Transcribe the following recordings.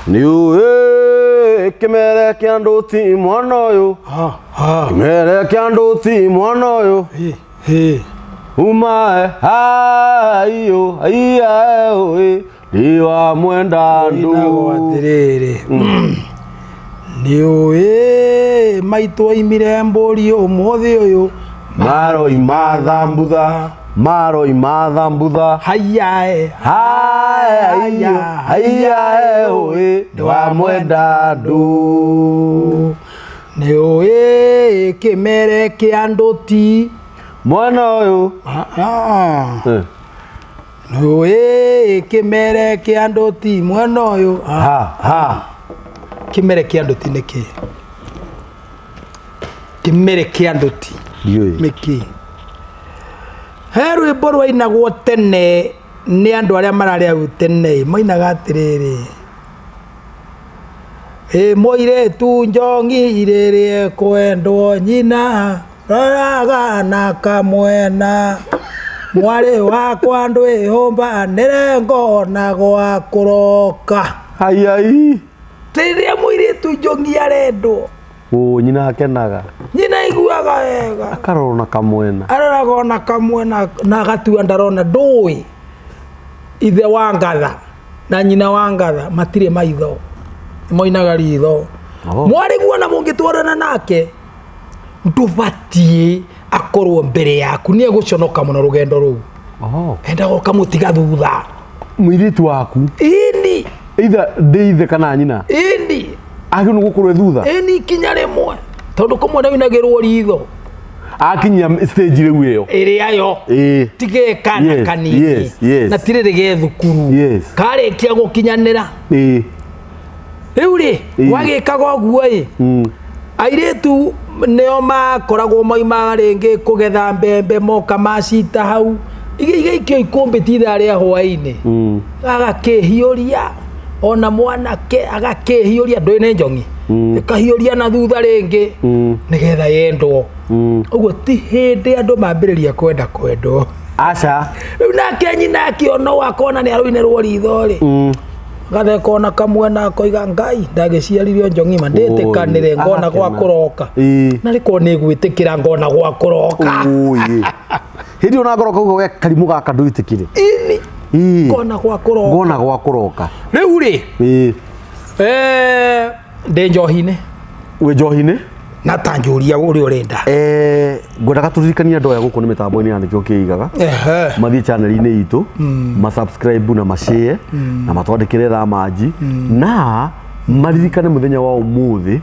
Niuĩ kĩmere kĩa andũ ti mwana ũyũ. Kĩmere kĩa andũ ti mwana ũyũ. Umae hayo aiyae ndiwa mwenda ndu. Niuĩ maitũ oimire mbũri ũmũthĩ ũyũ. Maroi mathambutha. Maroi mathambutha. Haiyae aiyae oe ndiwa mwenda ndu. Niuĩ kĩmere kĩa andũ ti mwana ũyũ. Niuĩ kĩmere kĩa andũ ti mwana ũyũ. Kĩmere kĩa andũ ti nĩkĩ? Kĩmere kĩa andũ ti nĩkĩ? He rwĩmbo rwainagwo tene nĩ andũ arĩa mararĩ hau tene, mainaga atĩrĩrĩ: mũirĩtu njongi irĩrĩ kwendwo nyina roraga na kamwena, mwarĩ wakwa ndwĩhũmbanĩre ngona gwa kũroka. Aiai. Rĩrĩa mũirĩtu njongi arendwo, nyina akenaga, nyina iguaga wega, akarora na kamwena, aroraga na kamwena na agatua ndarona. Ndũĩ ithe wa Ngatha na nyina wa Ngatha matirĩ maitho, moinaga ritho. Mwarĩ guona mũngĩtwarana nake ndũbatiĩ akorwo mbere yaku, nĩ egũconoka mũno rũgendo rũu. Endaga ũkamũtiga thutha mũirĩtu waku. Ini either ndĩithe kana nyina. Ini agĩrĩirwo gũkorwo thutha. Ini ikinya rĩmwe, tondũ kũmwe nĩwinagĩrwo ritho akinyia stage rĩu ĩyo ĩrĩa yo tige kana kanini na tirĩrĩ ge thukuru karĩkia gũkinyanĩra. Rĩu rĩ wagĩkaga ũguo airĩtu nĩo makoragwo moima rĩngĩ kũgetha mbembe, moka macita hau igaikio ikũmbĩ tithaa rĩa hwaĩ-inĩ, agakĩhiũria ona mwanake agakĩhiũria. Ndũĩ nĩ njongi ĩkahiũria na thutha rĩngĩ nĩgetha yendwo. Ũguo ti hĩndĩ andũ mambĩrĩria kwendwo. Aca. Rĩu nake nyina akĩona wakona nĩ arũinĩrwo ritho rĩ, gatheka ona kamwena akoiga Ngai ndagĩciaririo njongi ma ndĩtĩkanĩre ngona gwa kũroka. Na rĩko nĩ gwĩtĩkĩra ngona gwa kũroka. Hĩndĩ ona ngoroka ugo we karimũ gaka ndũitĩkire. Ini ngona gwa kũroka. Ngona gwa kũroka. Rĩu rĩ ndĩ njohi-inĩ. Wĩ njohi-inĩ? Na tanjũria ũrĩa ũrenda. Ngwendaga tũririkanie andũ aya gũkũ nĩ mĩtambo-inĩ ya nĩkĩo kĩigaga mathiĩ channel-inĩ itũ ma-subscribe na ma-share na matwandĩkĩre thamanji na maririkane mũthenya wa ũmũthĩ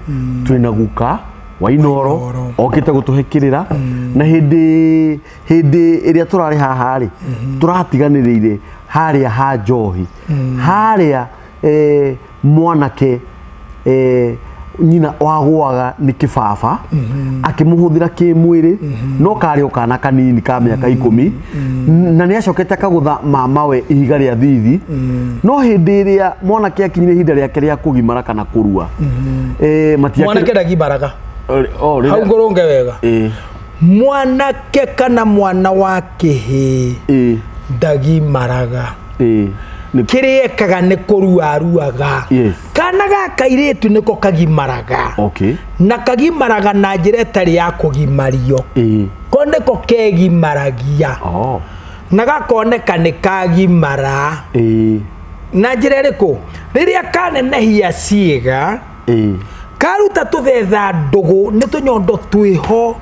twĩna guka wa Inoro okĩte gũtũhĩkĩrĩra na hĩndĩ ĩrĩa tũrarĩ haha rĩ tũratiganĩrĩire harĩa ha njohi harĩa mwanake nyina wagwaga nĩ kĩbaba akĩmũhũthĩra kĩmwĩrĩ no karĩ okana kanini ka mĩaka 10 na nĩ acokete akagũtha mamawe ihiga rĩa thithi no hĩndĩ ĩrĩa mwanake akinyire ihinda rĩake rĩa kũgimara kana kũrua mwanake ndagimaraga hau ngũrũnge wega mwanake kana mwana wa kĩhĩ ndagimaraga kĩrĩa ekaga nĩ kũrua aruaga. Kana gaka kairĩtu nĩko kagimaraga na kagimaraga na njĩra ĩtarĩ ya kũgimario ko nĩko kegimaragia na gakoneka nĩ kagimara na njĩra ĩrĩkũ rĩrĩa kanenehia ciĩga karuta tũthetha ndũgũ nĩ tũnyondo twĩho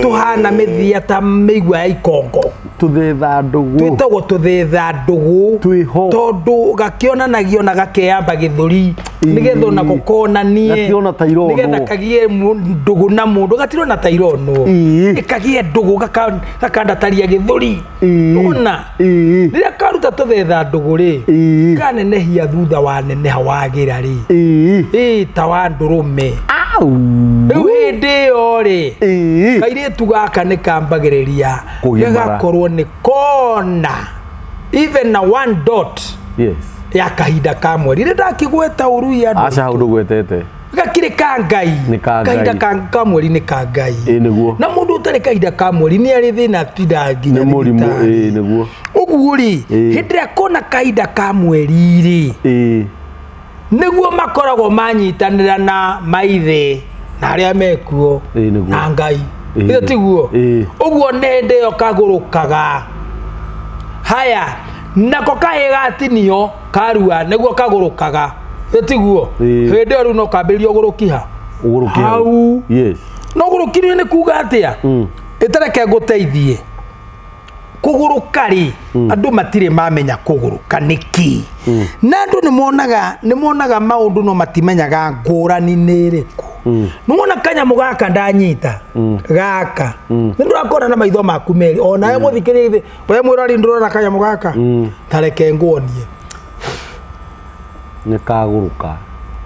tũhana mĩthia ta mĩigua ya ikongo. Tũthetha ndũgũ twĩtagwo tũthetha ndũgũ twĩho tondũ gakĩonanagio na gakeyamba gĩthũri nĩgetha ona gũkonanie gationa ta irono nĩgetha kagie ndũgũ na mũndũ gatirona ta irono ĩkagie ndũgũ gakandataria gĩthũri. Ona rĩrĩa karuta tũthetha ndũgũ rĩ kanenehia thutha wa neneha wagĩra rĩ ta wa ndũrũme. Rĩu hĩndĩ ĩyo rĩ kairĩtu gaka nĩ kambagĩrĩria gagakorwo nĩ kona even na one dot ya kahinda ka mweri. Rĩ ndakĩgweta ũru andũ aca hau ndũgwetete gakirĩ ka Ngai kahinda ka mweri nĩ ka Ngai na mũndũ ũtarĩ kahinda ka mweri nĩ arĩ thĩna tindanginya nĩ mũrimũ nĩguo. Ũguo rĩ hĩndĩ ĩrĩa kona kahinda ka mweri rĩ niguo makoragwo manyitanira na maithe na aria mekuo na Ngai iyo tiguo uguo nende yo kagurukaga haya nako kahegatinio karua niguo kagurukaga iyo tiguo hende ru no kambirio gurukiha hau yes no gurukiri ni kuga atia itareke guteithie kugurukari andu matire mamenya kuguruka niki na andu ni monaga maundu no matimenyaga ngurani niriku nuona kanyamu gaka ndanyita gaka nindurakora na maitho maku meri ona we muthikiririe we mwirari ndurona kanyamu gaka tareke nguonie ni kaguruka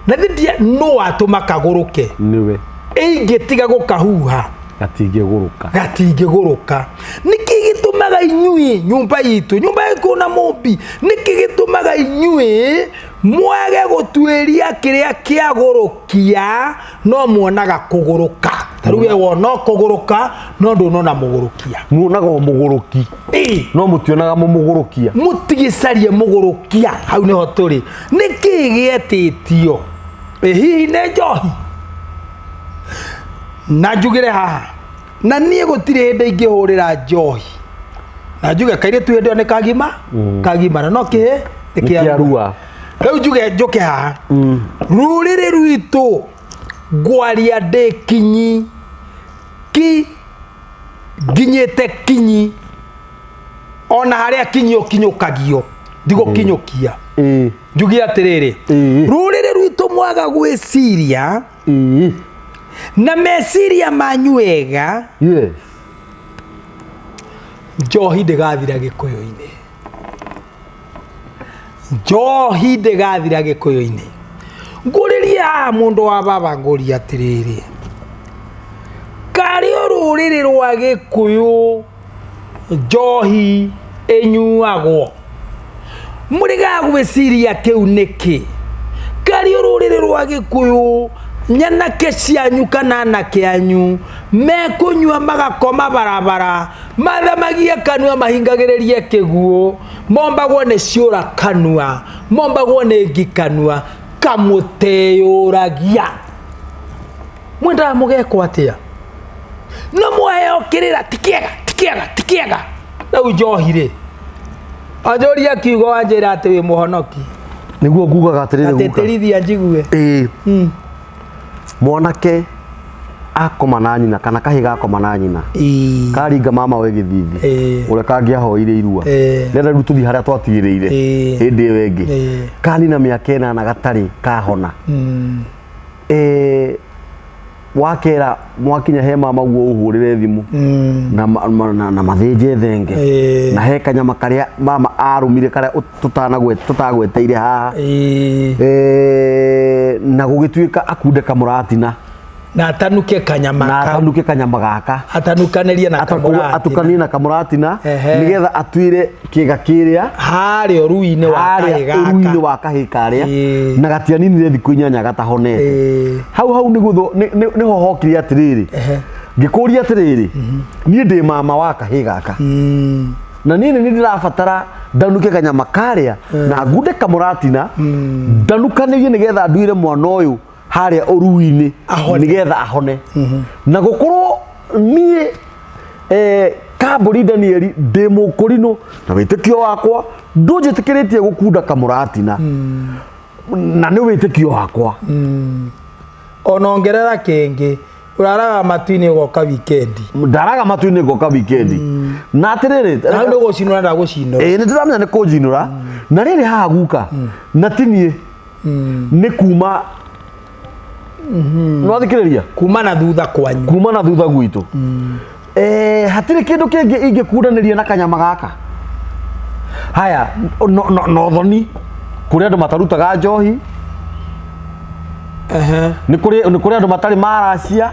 na thidia no atuma kaguruke niwe ingitiga gukahuha gatingiguruka niki gitumaga inyui nyumba yitu nyumba ikuna mumbi niki gitumaga inyui mwage gutweria kiria kiagurukia no muonaga kuguruka taruwe wona kuguruka no ndunona mugurukia muonaga muguruki no mutionaga mugurukia mutigicarie mugurukia hau niho turi niki gietitio hihi ne njohi na njugire haha na nie gutire hende ingihurira njohi na njuge kaire tu hende ne kagima kagima no kihe ikiarua rĩu njuge haha rũrĩrĩ rwitũ ngwaria ndĩ kinyi nginyĩte kinyi ona harĩa kinyi ũkinyũkagio ndigũkinyũkia njuge atĩrĩrĩ rũrĩrĩ rwitũ mwaga gwĩciria na meciria manyu wega njohi ndĩgathira gĩkũyũ-inĩ njohi ndĩgathira gĩkũyũ-inĩ ngũrĩria mũndũ wa baba ngũria atĩrĩrĩ karĩ rũrĩrĩ rwa gĩkũyũ njohi ĩnyuagwo mũrĩga gwĩciria kĩu nĩkĩ karĩ rũrĩrĩ rwa gĩkũyũ nyanake cianyu kana anake anyu mekunyua magakoma barabara mathamagia kanua mahingagĩrĩrie kĩguũ mombagwo nĩ ciũra kanua mombagwo nĩ ngikanua kamũteyũragia mwendaga mũgekwo atĩa no muheo kĩrĩra tikĩega rĩu njohi-rĩ anjũria kiugo anjĩra atĩ wĩ mũhonoki niguo ngugaga atĩrĩrĩ atĩtĩrithia njigue mwanake akoma na nyina kana kahiga gakoma na nyina karinga mama we githithi ure kangiahoire irua nenda riu tuthi haria twatigiriire hindi iyo ingi kanina miaka 8 na gatari kahona wakera mwakinya he mama guo uhurire thimu na mathinje thenge na he kanyama karia mama arumire karia tutagweteire haha na gugituika akunde kamuratina na atanuke kanyama gaka atanukanĩrie na kamuratina atukanie na kamuratina nigetha atuire kiga kiria hario ruini wa kahi karia na gatianinire thikũ 8 gatahonete hau ni hohokire atiriri ngikuria atiriri nie ndi mama wa kahi gaka na nini ndirabatara ndanuke kanyama karia na ngunde kamuratina ndanukanĩrie nigetha nduire mwana uyu haria uruini nigetha ahone na gukorwo nie kamburi Danieli ndi mukurino na witikio wakwa ndunjitikiritie gukunda kamuratina na ni witikio wakwa onongerera kingi uraraga matu-ini goka wikendi ndaraga matu-ini goka wikendi na atiriri na ndio gucinura ndagucinura ni ndiramenya ni kunjinura na riri haha guka na tinie ni kuma no thikiriria kuma na thutha kwanyu kuma na thutha gwitu hatire kindu kingi ingikundaniria na kanyama gaka haya no thoni kuri andu matarutaga njohi ni kuri andu matari maracia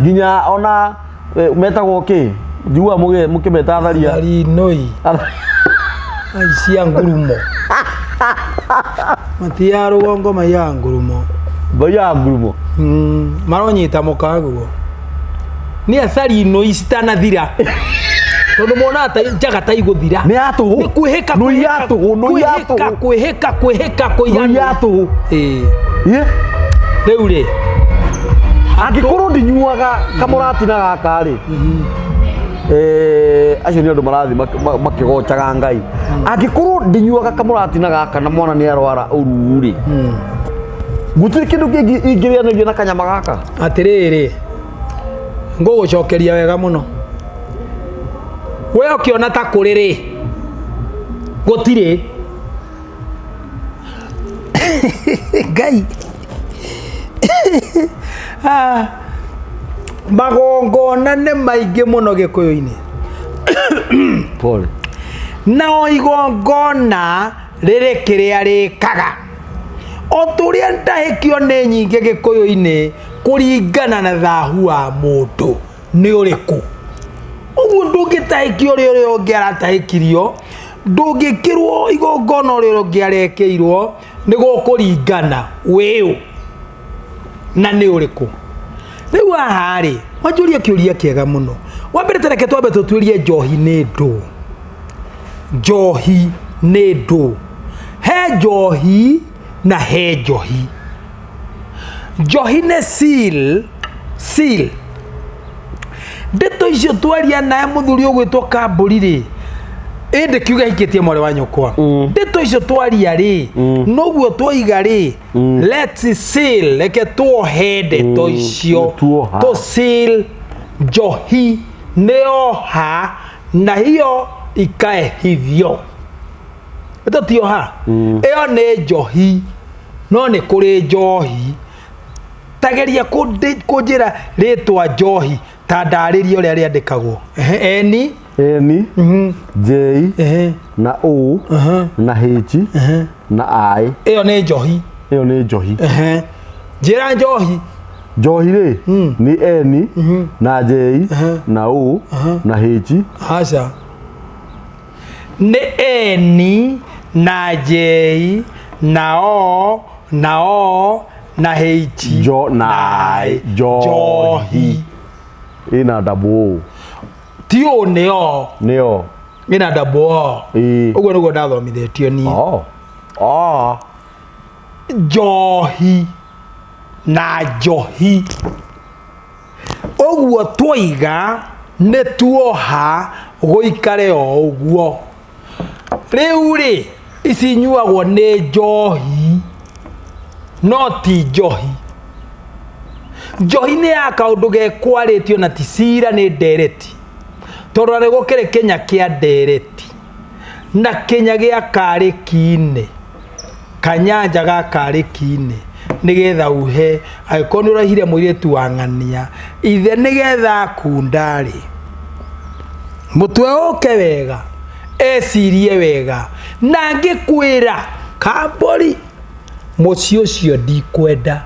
nginya ona metagwo ki njua mukimeta Atharia Anui Aici Angurumo matia rugongo maya Angurumo baya Angurumo maronyita mukaguo ni Athari Anui citanathira tondu mona ata njaga ta iguthira ni atu ni kwihika no yatu kwihika yatu ye riu ri angikorwo ndinyuaga kamuratina gaka ri acio ni andu marathi makigocaga Ngai angikorwo ndinyuaga kamuratina gaka na mwana ni arwara uru ri gutiri kindu kingi ingirianagia na kanyama gaka atiriri ngugucokeria wega muno we ukiona ta kuriri gutiri Ngai magongona nĩ maingĩ mũno gĩkũyũ-inĩ pole na igongona rĩrĩ kĩrĩa rĩkaga o tũrĩa ndahĩkio nĩ nyingĩ gĩkũyũ-inĩ kũringana na thahu wa mũndũ nĩ ũrĩkũ ũguo ndũngĩtahĩkio ũrĩa ũngĩ aratahĩkirio ndũngĩkĩrwo igongona ũrĩa ũngĩ arekĩirwo nĩ gũkũringana wĩũ na nĩ ũrĩkũ rĩu haha rĩ wanjũria kĩũria kĩega mũno wambere tereke twambe tũtuĩrie njohi nĩ ndũ njohi nĩ ndũ he njohi na he njohi njohi nĩ seal ndeto icio twaria naye mũthuri ũgwĩtwo Kambũri rĩ ĩndĩ kiuga hikĩtie mwarĩ wa nyũkwa ndeto icio twaria rĩ noguo twoiga rĩ let's seal reke tuohe ndeto icio to seal njohi nĩoha na hiyo ikaehithio ĩto tioha ĩyo nĩ njohi no nĩ kũrĩ njohi tageria kũnjĩra rĩtwa njohi ta ndarĩria ũrĩa rĩandĩkagwo eni J na O na H na I ĩyo nĩ njohi njĩra njohi rĩ nĩ N na J na O na H aca nĩ N na J na O na H na njohi ina double ti o nĩo ina double o ũguo nĩguo ndathomithĩtio niĩ njohi na njohi ũguo twoiga nĩ tuoha gũikare o ũguo rĩu rĩ ici nyuagwo nĩ njohi no ti njohi njohi nĩ ya kaũndũ gekwarĩtio na ti cira nĩ ndereti tondũ nĩ gũkĩrĩ Kenya kĩa ndereti na Kenya gĩa karĩki-inĩ kanyanja ga karĩki-inĩ nĩgetha uhe angĩkorwo nĩ ũrahire mũirĩtu wa ng'ania ithe nĩgetha akundarĩ mũtwe ũke wega ecirie wega na ngĩkwĩra Kambũri mũciĩ ũcio ndikwenda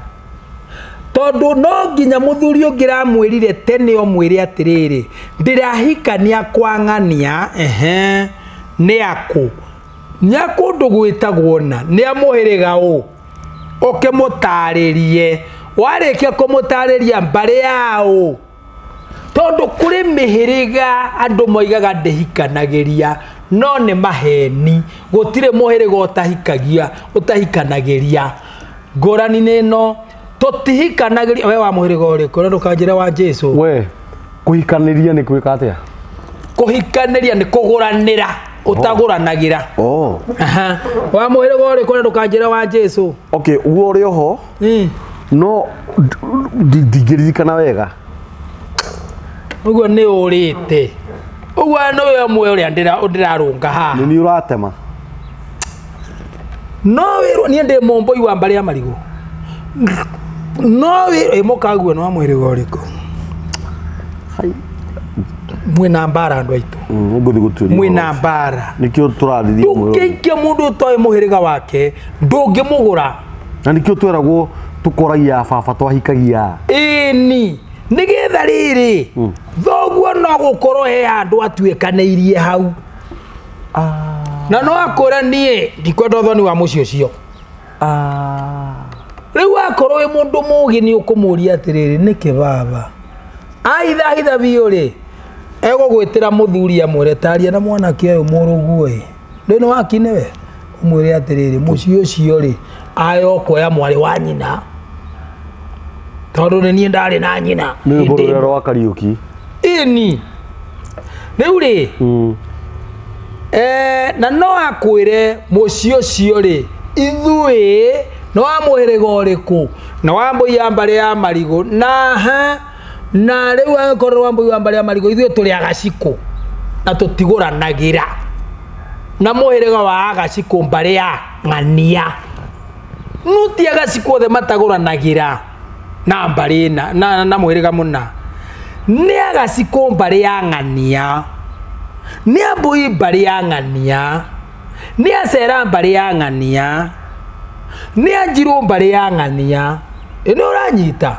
tondu no nginya muthuri ungiramwirire tene omwire atiriri ndirahikania kwa ng'ania ni aku nyaku ndugwitagwo na ni amuhiriga u ukimutaririe warikia kumutariria mbari yao tondu kuri mihiriga andu moigaga ndihikanagiria no ni maheni gutire muhiriga utahikanagiria ngorani nino tutihikanagiria we wa muhiriga uriku ndukanjira wa Jesu we kuhikaniria ni kwika atia kuhikaniria ni kuguranira utaguranagira wa muhiriga uriku ndukanjira wa Jesu okay uwo uri oho no ndigiririkana wega uguo ni urite uguo no we mwe uri ndirarunga ha ni uratema no we ni ndi momboi wa mbari ya marigo no we mukaguo no mwirigo uriku hai mwina mbara andu aitu nguthi guturia mwina mbara nikio turarithia mwe ndukike mundu toy muhiriga wake ndungimugura na nikio tweragwo tukoragia baba twahikagia ni nigetha riri thoguo no gukorwo he andu atuikaneirie hau na no akora nie ndikwenda thoni wa mucio cio riu akorwo we mundu mugi ni ukumuria atiriri niki baba aitha biuri ego gwetera muthuri amwire taria na mwanake uyu murugu ĩ ndino wakine we umwire atiriri muci ucio ri ayo koya mwari wa nyina tondu ni ndari na nyina ni bororo wa Kariuki ini riu ri na no akwire muci ucio ri ithui no amuhirega uriku na wambui ambari ya marigo na riu akorwo wambui ambari ya marigo ithui turi agaciko na tutiguranagira na muhirega wa agaciko mbari ya ng'ania nuti agaciko the mataguranagira na mbari na muhirega muna ni agaciko mbari ya ng'ania ni ambui mbari ya ng'ania ni acera mbari ya ng'ania ni anjiru mbari ya ng'ania ino uranyita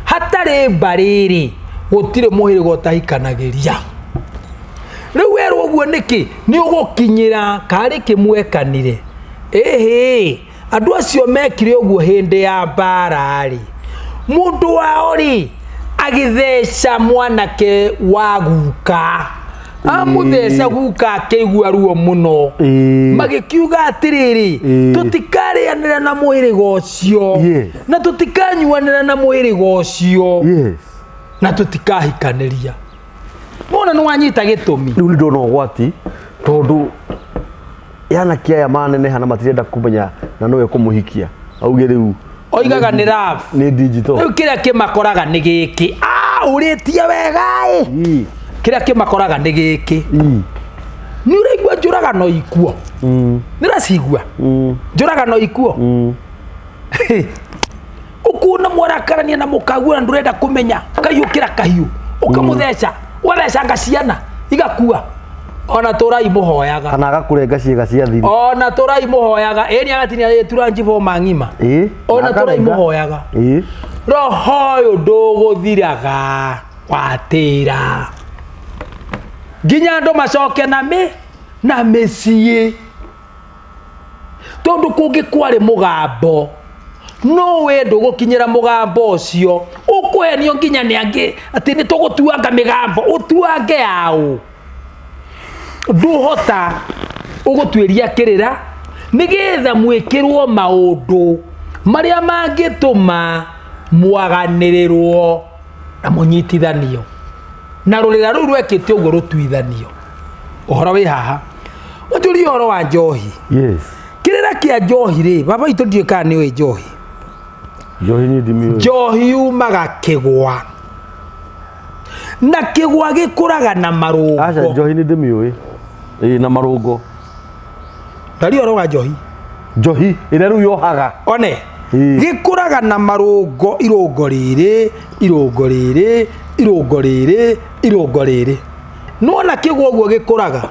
hatari mbariri gutire muhirega utahikanagiria riu werwo uguo niki ni ugukinyira kari kimwekanire andu acio mekire uguo hindi ya mbarari mundu wao ri agitheca mwanake wa guka amutheca guka akigua ruo muno magikiuga atiriri tutikarianira na muhirega ucio na tutikanyuanira na muhirega ucio na tutikahikaniria mona no wanyita gitumi riu ni ndona gwati tondu yana kiaya manene hana matirenda kumenya na nowe kumuhikia auge riu oigaga ni rap ni digital riu kiria kimakoraga ni giki uritie wega kiria kimakoraga ni giki ni uraigua njuraga no ikuo niracigua njuraga no ikuo ukuna mwarakarania na mukagura ndurenda kumenya kayukira kahiu ukamutheca ugathecanga ciana igakua ona turai muhoyaga kana agakurenga ciega cia thiri ona turai muhoyaga ni agatinia turanjifo mangima ona turai muhoyaga roho yo nduguthiraga watira nginya ndo macoke na mecie tondu kungi kwari mugambo no we ndugukinyira mugambo ucio ukwenio nginya ni angi ati ni tugutuanga migambo utuange yao nduhota ugutwiria kirira nigetha mwikirwo maundu maria mangituma mwaganirirwo na munyitithanio na rurira ru rwekite uguo rutwithanio uhoro wi haha unjuri uhoro wa njohi kirira kia njohi ri baba itu ndie kana ni we njohi ni ndimi njohi umaga kigwa na kigwa gikuraga na marungo acha njohi ni ndimi na marungo ndari uhoro wa njohi ire ru yohaga one gikuraga na marungo irungo riri nona kigwa guo gikuraga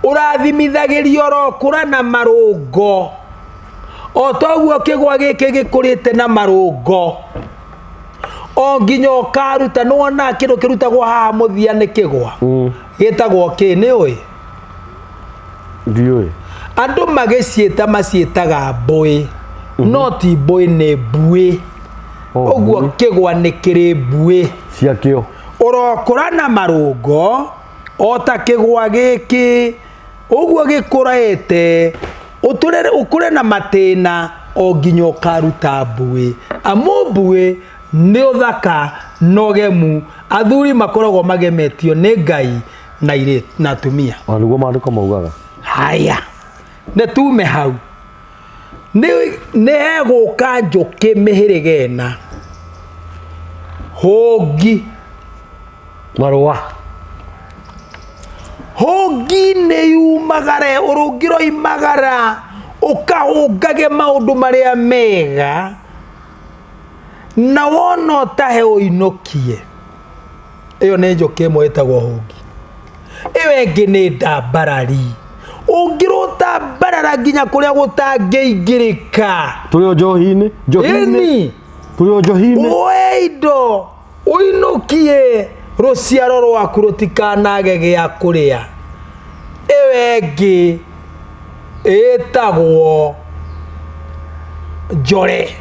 urathimithagirio rokura na marungo otoguo kigwa giki gikurite na marungo o nginya ukaruta nona kindu kirutagwo haha muthia ni kigwa gitagwo kini oi ndioi andu magicieta macietaga mbui no ti mbui ni mbui oguo kigwa ni kiri mbui ciakio urokura na marungo ota kigwa giki oguo gikurete ukure na matina o nginya ukaruta mbui mbui ni uthaka nogemu athuri makoragwo magemetio ni Ngai na atumia niguo maandiko maugaga haya ne tume hau ne guka njuki mihirigena hongi marua hongi ne yumagare urugiro imagara ukahungage maundu maria mega na wono tahe uinokie iyo ne njuki imwe itagwo hongi iwe ingi ni ndambarari ungiruta barara nginya kuria gutangeingirika turio njohi-ini turio njohi-ini weido uinukie ruciaro rwaku rutikanage gia kuria iwe ngi itagwo njore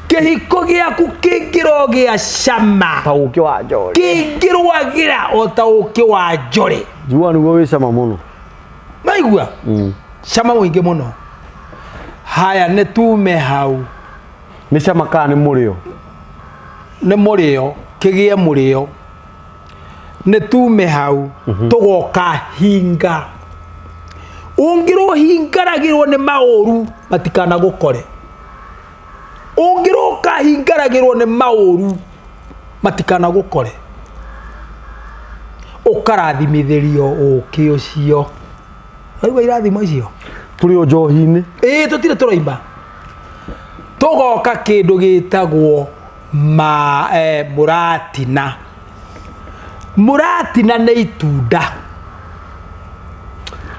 kihiko giaku kingiro gia cama ta uki wa njore kingirwagira o ta uki wa njore jua niguo wi cama muno maigua cama muingi muno haya ne tume hau ni cama ka ni murio kigie murio ne tume hau tugoka hinga ungiro hingaragirwo ni mauru matikana gukore ungiroka hingaragirwo ni mauru matikana gukore ukarathimitherio uki ucio aigua irathimo icio turi o njohi-ini tutire turaimba tugoka kindu gitagwo muratina ni itunda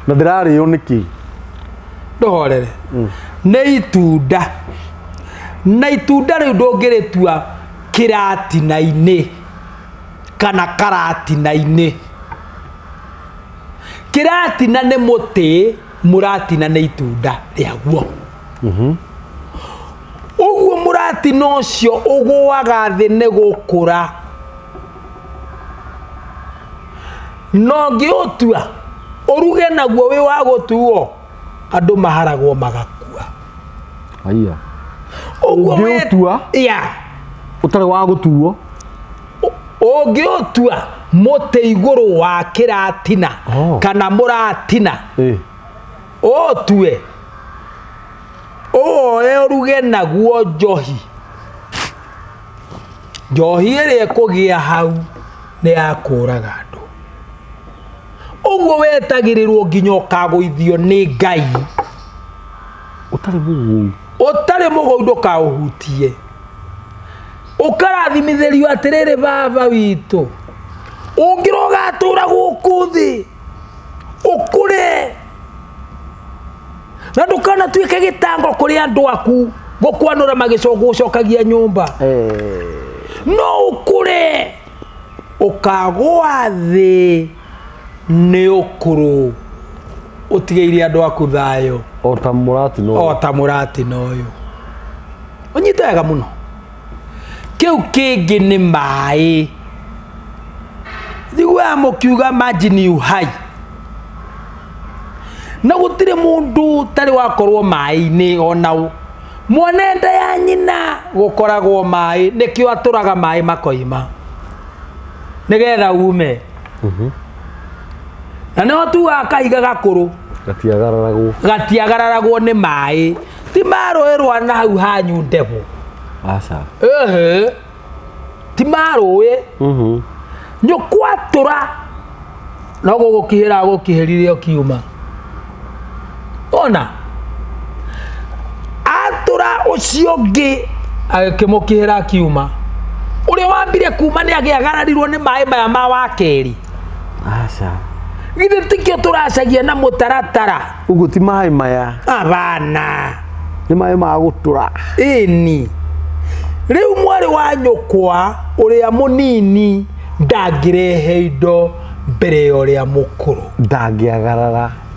na ndirario niki ndohorere ni itunda na itunda riu ndungiritua kiratina-ini kana karatina-ini kiratina ni muti muratina ni itunda riaguo uguo muratina ucio ugwaga thi ni gukura no ngiutua uruge naguo wi wa gutuo andu maharagwo magakua aya uguo ngiutua utari wa gutuo ungiutua muti iguru wa kiratina kana muratina otue uruge naguo njohi iria ikugia hau ni yakuraga andu uguo wetagirirwo nginya ukaguithio ni Ngai utari mugo ndukauhutie ukarathimitherio atiriri baba witu ungiroga tura guku thi ukure na ndukana tuike gitango kuri andu aku gukwanura magicogo ucokagia nyumba no ukure ukagwa thi ni ukuru utigeire andu aku thayo o ta muratina uyu unyitaga muno kiu kingi ni mai thigwa mukiuga majini uhai na gutire mundu tari wakorwo mai-ini onau mwanenda ya nyina gukoragwo mai nikio aturaga mai makoima nigetha ume na no tu akahiga gakuru gatiagararagwo ni mai ti maroerwa na hau hanyu ndego aca ti maroe nyukwatura no gugukihira gukihiririo kiuma ona atura ucio ngi agikimukihira kiuma uri wambire kuma ni agiagararirwo ni mai maya ma wakeri aca githe tikio turacagia na mutaratara ugu ti mai maya abana ni mai ma gutura ini riu mwari wa nyukwa uria munini ndagirehe indo mbere uria mukuru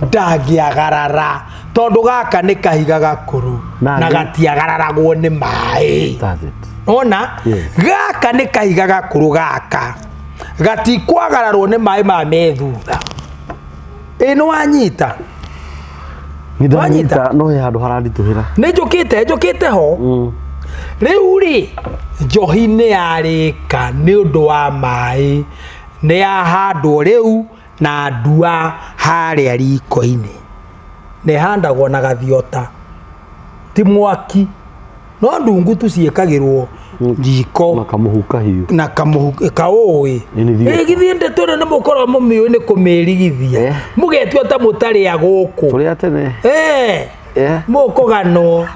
ndagiagarara tondu gaka ni kahiga gakuru na gatiagararagwo ni mai ona gaka ni kahiga gakuru gaka gatikwagararwo ni mai ma methutha ino wanyita no ya handu harandituhira ni njukite ho riu ri njohi ni yarika ni undu wa mai ni yahandwo riu na ndua haria riko-ini ni handagwo na gathiota ti mwaki no ndungu tu ciikagirwo riko na kamuhuka ui githinde tuna ni mukorwo mumiu ni kumirigithia mugetio ta mutari ya guku turi atene mukugano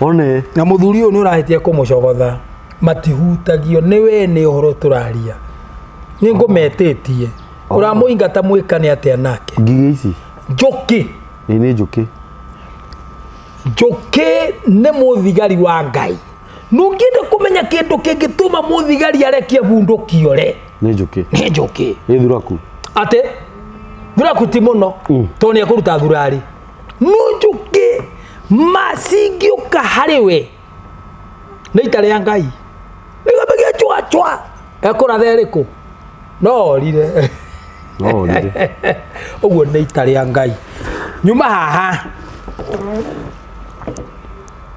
one na muthuri uyu ni urahitie kumucogotha matihutagio niwe ni uhoro turaria ni ngumetitie uramuingata mwikane atia nake ngigi ici njuki ni njuki ni muthigari wa Ngai nunginde kumenya kindu kingituma muthigari arekie bundukio re ni njuki ni thuraku ate thuraku ti muno to ni akuruta thurari nunjuki masingiuka hariwe nä ita rä a Ngai nä gamägia chwa ekå ratha rä kå norire å guo nä ita rä a Ngai nyuma haha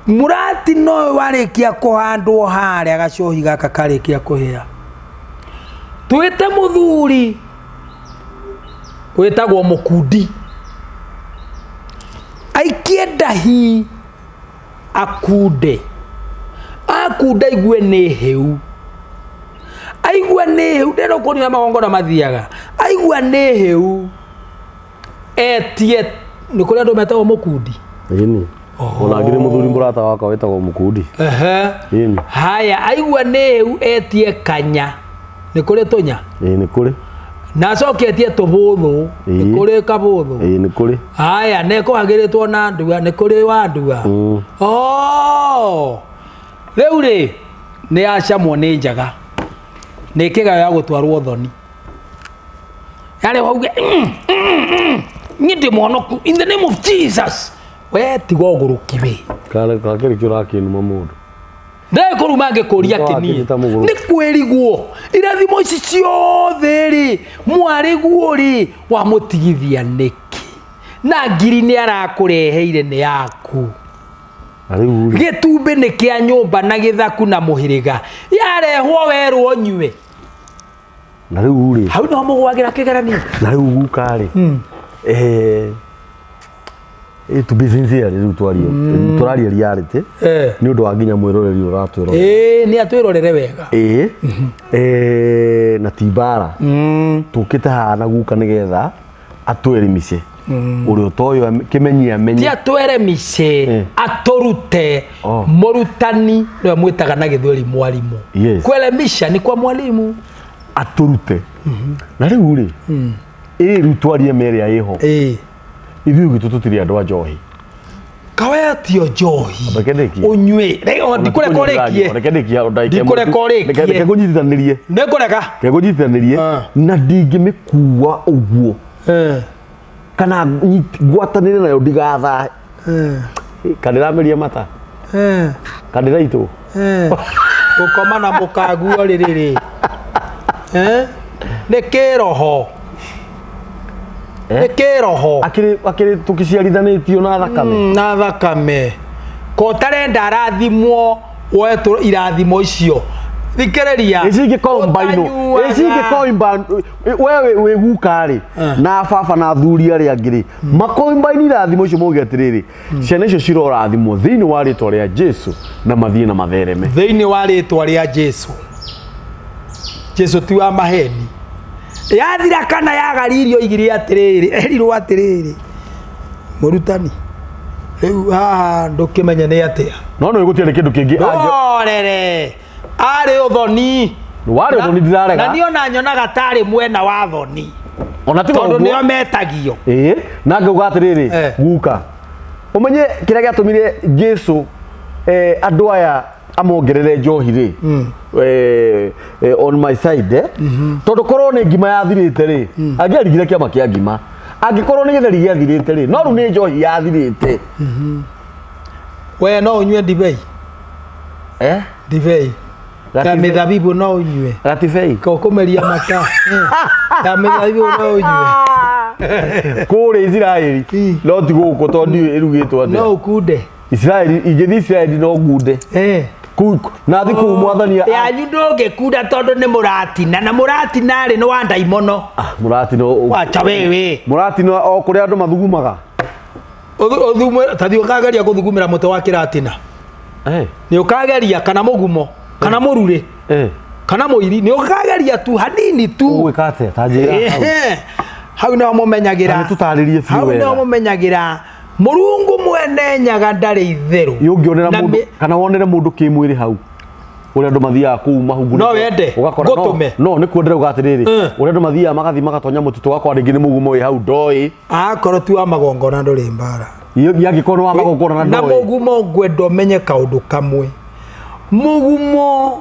murati no warä kia kå handwo harä a gacohi gaka karä kia kå hä a twä te må thuri wä tagwo må kundi aikie ndahi akunde akunda igue nä heu aigua nä heu ndä kå nina magongona mathiaga aigua nä heu etie nä kå rä andå metagwo må kundi ini ona ngire muthuri murata waka wetagwo mukundi haya aigua nä heu etie kanya nä kå rä tå nya nä kå rä na acoketie tå bå thå nä kå rä kabå thå nä kå rä haya nekå hagä rä two na ndua nä kå rä wa ndua rä u rä nä yacamwo nä njaga nä kä gayo ya gå twarwo thoni yarä wauge nä ndä mwonoku in the name of Jesus we tiga å gå rå ki wä kakä rä kä å rakä numa må ndå ndä kå ruma ngä kå ria kä niä nä kwä rigwo irathimo ici ciothe rä mwarä guo rä wa må tigithia nä kä na ngiri nä arakå reheire nä yaku gä tumbä nä kä a nyå mba na gä thaku na må hä rä ga yarehwo werwo nyue na rä u rä hau no må gwagä ra kä geranio na rä u guka rä to be sincere rä tå raria reality nä å ndå wa nginya mwä roreri å ratwä rora nä atwä rorere wega na ti mbara tå kä te hana guka nä getha atwerimise å rä o toyo kä menyi amenye ti atweremise atå rute må rutani nä mwä taga na gä thweri mwarimå kweremisha nä kwa mwarimu atå rute na rä u rä rä u twarie merä a ä ho ithuä gä tå tå tirä andå a njohi kawe tio njohi unywe ndikå reka å rä kie ndikå reka å rä kie kegå nyitithanä rie nä ngå reka kegå nyitithanä rie na ndingä mä kua å guo kana ngwatanä re nayo ndigathae kanä ramä ria mata kanä raitå gå koma na må kaguo rä rä nä kä roho nä kä roho akä tå kä ciarithanä tio na thakame ko tarenda arathimwo wetå irathimo icio thikä rä ria icingä wewe wä guka rä na baba na thuri arä angä rä makoimbaini irathimo icio mauge atä rä rä ciana icio cirorathimwo thä inä wa rä twa rä a Jesu na mathiä na mathereme thä inä wa rä twa rä a Jesu ti wa maheni yathira kana yagaririo igiri atiriri erirwo atiriri murutani riu haha ndukimenya ni atia no igutire kindu kingi orere ari uthoni wari uthoni ndirarega na niona nyonaga tari mwena wa thoni ona ti tondu nio metagio na ngauga atiriri guka umenye kiria giatumire Jesu andu aya amongerere njohi ri on my side tondu korwo ni ngima yathirite ri angĩarigire kĩama kĩa ngima angĩkorwo nĩ gĩtheri gĩathirite ri no rĩu nĩ njohi yathirite we no unyue ndibei ndibei ya mĩthabibũ no unyue gatibei kũmeria mata ya mĩthabibũ no unyue kũrĩ Israeli no ti gũkũ tondu ĩrugĩtwo atĩa no ukunde Israeli ingĩthi Israeli no ngunde na thiku mwathania yanyu ndũngĩkunda tondu nĩ mũratina na mũratina rĩ nĩ wa ndaimono mũratino wacha wewe mũratino o kũrĩa andũ mathugumaga tathi ũkageria gũthugumĩra mũtĩ wa kĩratina nĩ ũkageria kana mũgumo kana mũrurĩ kana mũiri nĩ ũkageria tu hanini tu ũgwĩka atĩa ta njĩra hau nĩho mũmenyagĩra hau nĩho mũmenyagĩra Murungu mwene nyaga ndarĩ itherũ yũngĩonera mũndũ kana wonere mũndũ kĩmwĩrĩ hau ũrĩa andũ mathiaga kũu mahungu no wende gũtũme no nĩ kuendera uga atĩrĩrĩ ũrĩa andũ mathiaga magathi magatonya mũtitũ wakwa rĩngĩ nĩ mũgumo wĩ hau ndoĩ akorwo ti wa magongona ndũrĩ mbara yangĩkorwo wa magongona na mũgumo ngwenda ũmenye kaũndũ kamwe mũgumo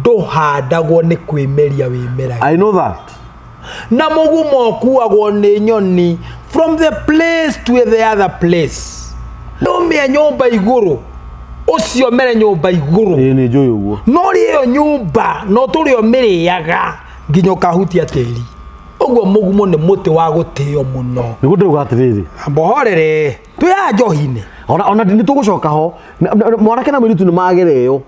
ndũhandagwo nĩ kwĩmeria wĩmeraga I know that na mũgumo kuagwo nĩ nyoni from the place to the other place. No umia nyumba iguru ucio mere nyumba iguru ni njoy uguo no rio nyumba no turio miriaga nginyo kahutia tiri uguo mugumo ni muti wa gutio muno ni gutu gatiriri ambohorere tuya njohine ona ni tugucoka ho mwanake na mwiritu ni magereyo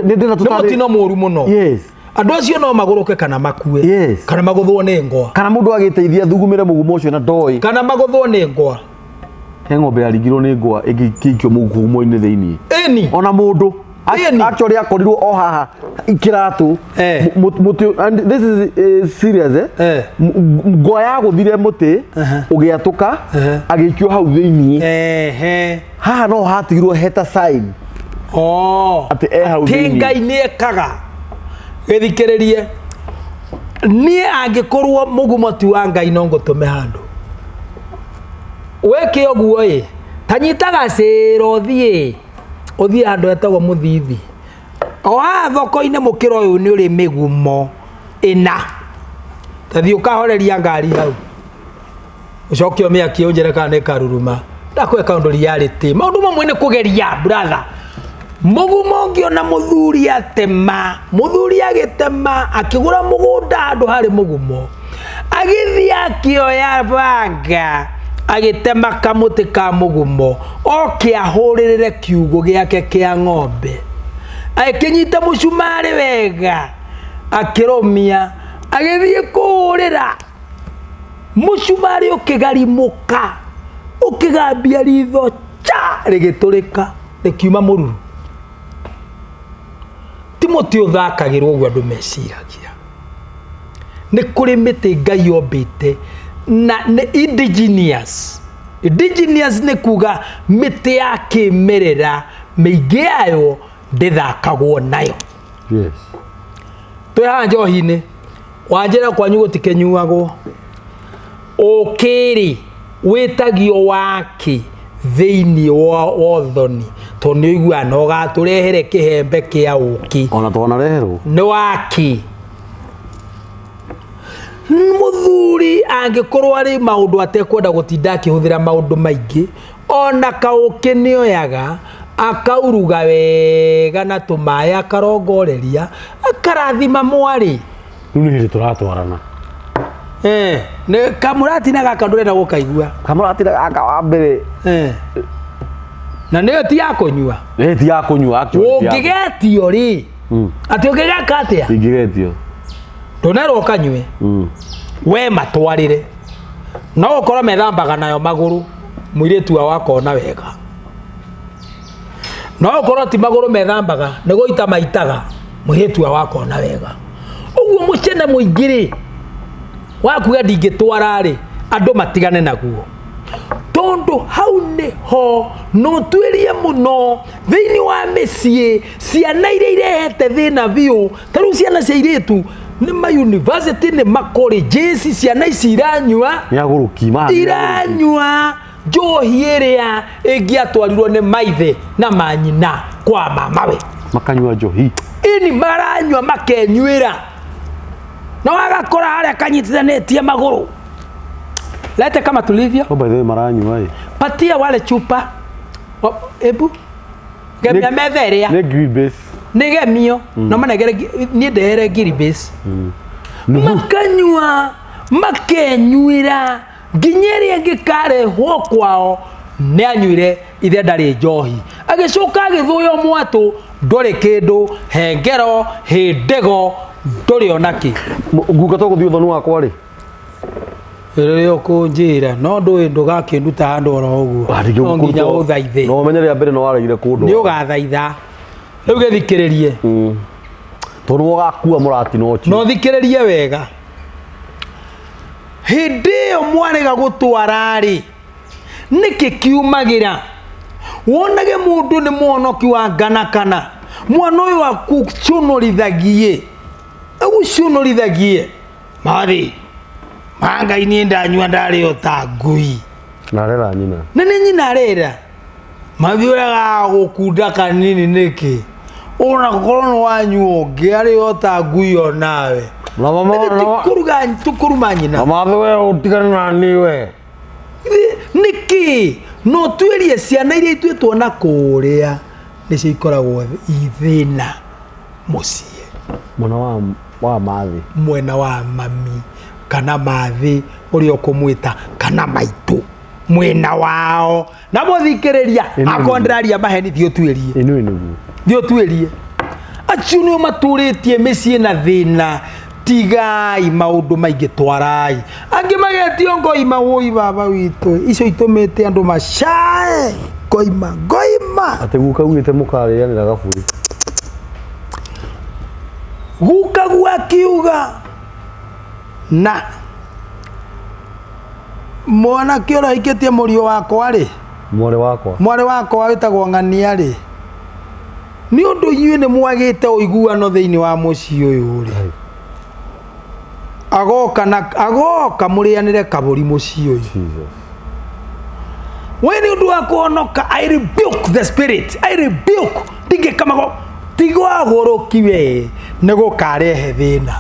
ndira tutari tino moru muno yes andu acio no maguruke kana makue yes kana maguthwo ni ngwa kana mundu agiteithia thugumire mugumo ucio na ndoi kana maguthwo ni ngwa ng'ombe yaringirwo ni ngwa igikikio mugumo-ini thiini eni ona mundu actually akorirwo o haha ikiratu muti this is serious ngwa ya guthire muti ugiatuka agikio hau thiini haha no hatigirwo heta sign ati hau thiini tingai ni ekaga githikiririe ni angikorwo mugumo ti wa Ngai no ngutume handu weke oguo tanyitaga cero othie handu etagwo muthithi o ha thoko-ini mukiro uyu ni uri migumo ina tathi ukahoreria ngari hau ucokio miaki unjere kana ikaruruma ndakweka undu reality maundu mamwe ni kugeria brother mugumo ngiona muthuri atema muthuri agitema akigura mugunda andu hari mugumo agithia akioya banga agitema kamuti ka mugumo oke ahurire kiugo giake kia ng'ombe akinyita mucumari wega akiromia agithie kurira mucumari ukigarimuka ukigambia ritho cha rigiturika rikiuma mururu timuti uthakagirwo gwa andu meciragia ni kuri miti Ngai ombite na ni indigenous ni kuga miti ya kimerera miingi yayo ndithakagwo nayo yes tuya njohi-ini wanjira kwanyu gutikenyuagwo ukiri witagio waki thiini wa thoni to ni igua no gaturehere kihembe kia uki ona twana reherwo ni waki muthuri angikorwo ari maundu atekwenda gutinda akihuthira maundu maingi ona kauki nioyaga akauruga wega na tumaya akarongoreria akarathima mwari riu ni hindi turatwarana ne kamurati na gaka ndurenda gukaigua kamurati na gaka wa mbere na ne ti yakonyua ti yakonyua actually ungigetio ri ati ungigaka atia ingigetio ndonero ukanyue we matwarire no ukorwo methambaga nayo maguru muiritu wakona wega no ukorwo ti maguru methambaga ni guita maitaga muiritu wakona wega uguo mucene muingiri wakuga ndingitwara ri andu matigane naguo tondu hau ni ho no twirie muno thiini wa micii ciana iria irehete thina biu taru ciana cia iritu ni ma university ni ma colleges ciana ici iranyua iranyua njohi iria ingiatwarirwo ni maithe na manyina kwa mamawe makanyua njohi ini maranyua makenyuira na wagakora haria kanyitithanitie maguru lete kama tulivyo by the way maranyua patia wale chupa ebu gemia metheria ni grill base nigemio no manegere ni ndere grill base makanyua makenyuira nginyeri ngikare ho kwao ne anyuire ithe ndari njohi agicoka agithuyo mwatu ndore kindu hengero hindego ndori onaki nguka to guthio thonu wakwa ri rero kunjira no ndui ndugakinduta handu oro uguo no nginya uthaithe no menye ria mbere no waregire kundu ni ugathaitha riu githikiririe tondu gakua murati no thikiririe wega hindi o mwarega gutwara ri niki kiumagira wonage mundu ni muhonoki wa ngana kana mwana uyu akucunorithagie agucunorithagie mari manga ini ndanyua ndari ota ngui narera nyina nene nyina rera mathiuraga gukunda kanini niki ona korwo wanyu ngiari ota ngui onawe na mama tukuruma nyina mama we utigana na niwe niki no twerie ciana iria itwetwo na kuria nicio ikoragwo ithina mucie mwena wa mami kana mathi uria ukumwita kana maitu mwena wao na muthikiriria akondraria maheni thio twerie thio twerie acio nio maturitie micie na thina tigai maundu maingi twarai angi magetio ngoima woi baba witu icio itumite andu macae ngoima ate guka gwite mukarianira gaburi guka gwakiuga na mwana kiora hiketie murio wakwa ri mwari wakwa witagwo ng'ania ri ni undu inyuĩ nĩ mwagĩte ũiguano thĩinĩ wa mũciĩ ũyũ ri agoka mũrĩanĩre kabũri mũciĩ ũyũ we nĩ ũndũ wa kũhonoka. I rebuke the spirit, I rebuke ndingĩkamago tigwagũrũkiwe nĩ gũkarehe thĩna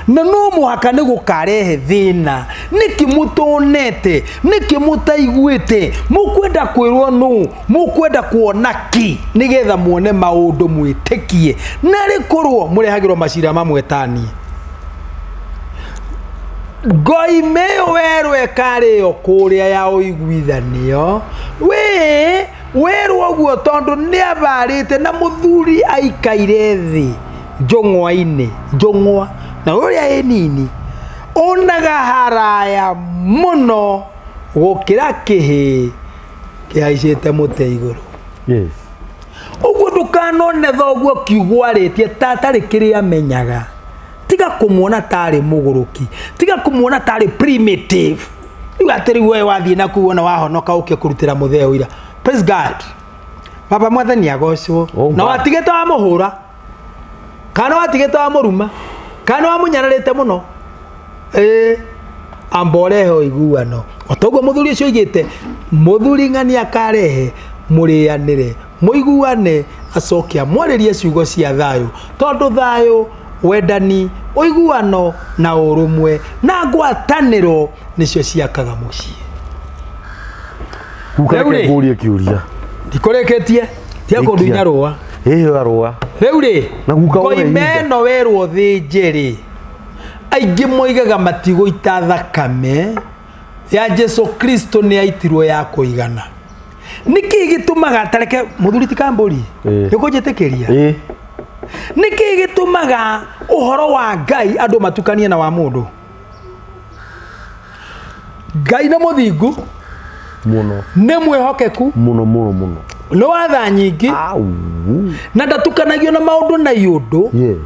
na no mũhaka nĩ gũkarehe thĩna nĩkĩ mũtonete nĩkĩ mũtaiguĩte mũkwenda kwĩrwo nũ mũkwenda kuona ki nĩgetha muone maũndũ mwĩtĩkie na rĩkorwo mũrehagĩrwo macira mamwe tani ngoime werwe karĩo kũrĩa ya ũiguithanio werwo guo tondũ nĩ abarĩte na mũthuri aikaire thĩ njũng'wa-inĩ njũng'wa na uria enini onaga haraya muno gukira kihi kihaicite mute iguru. Yes. Uguo ndukanone thoguo kiugwaritie tatari kiria menyaga tiga kumuona tari muguruki tiga kumuona tari primitive igateri we wathie na kuona wahonoka uke kurutira mutheo ira. Praise God. Baba mwathani agocwo na watigete wa muhura kana watigete wa muruma kana wamunyanarite muno amboreho iguano otoguo muthuri ucio igite muthuri ng'ania karehe murianire muiguane acokia mwaririe ciugo cia thayo tondu thayo wendani uiguano na urumwe na ngwataniro nicio ciakaga mucie. Ukake kuria kiuria ndikoreketie tia kundunya rua arua riu ri koimeno werwo thinjiri aingi moigaga matigo itathakame ya Jesu Kristo ni aitirwo ya kuigana niki gitumaga tareke muthuri tikamburi nikujetekeria niki gitumaga uhoro wa Ngai andu matukanie na wa mundu Ngai na muthingu muno ne mwehokeku muno no watha nyingi na ndatukanagio na maundu na yundu. Yes.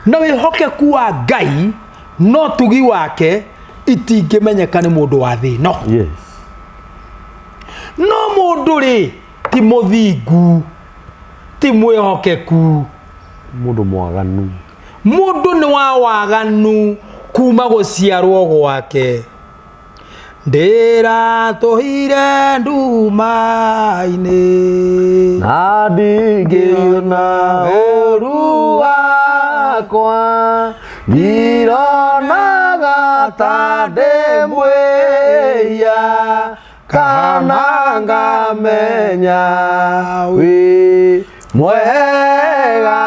Na wihokeku wa Ngai no tugi wake itingimenyeka ni mundu wa thino. Yes. No mundu ri ti muthingu ti mwihokeku mundu mwaganu mundu ni wa waganu kuma guciarwo gwake ndira tuhire nduma-ini na ndingĩona ũru wakwa ndironaga ta ndĩ mwĩhia kana ngamenya wĩ mwega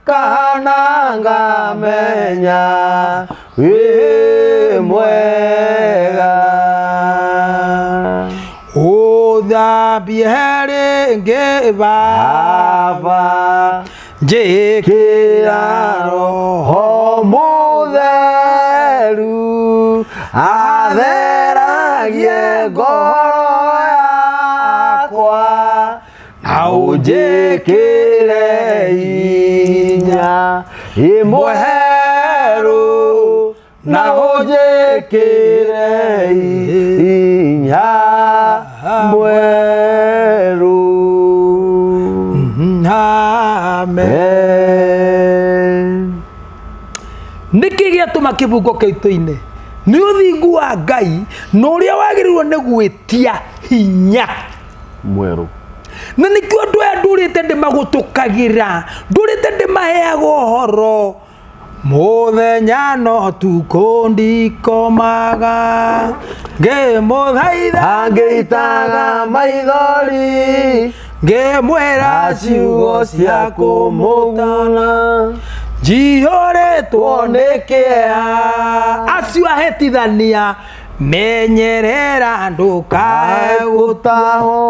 kana ngamenya wĩ mwega uthambie rĩngĩ Baba njĩkĩra Roho Mũtheru atheragie ngoro yakwa na ũnjĩkĩre hinya imweheru na ũnjĩkĩre hinya mweru. Amen. Niki giatuma kibungo kitu-ini ni uthingu wa Ngai no uria wagirirwo ni gwitia hinya mweru na nikio andu aya ndurite ndimagutukagira ndurite ndimaheaga uhoro Muthenya no tukondikomaga ngimuthaitha ngĩitaga maithori ngĩmwĩra ciugo cia kũmũtana njihũrĩtwo nĩ kĩeha acio ahĩtithania menyerera ndũkae gũtahwo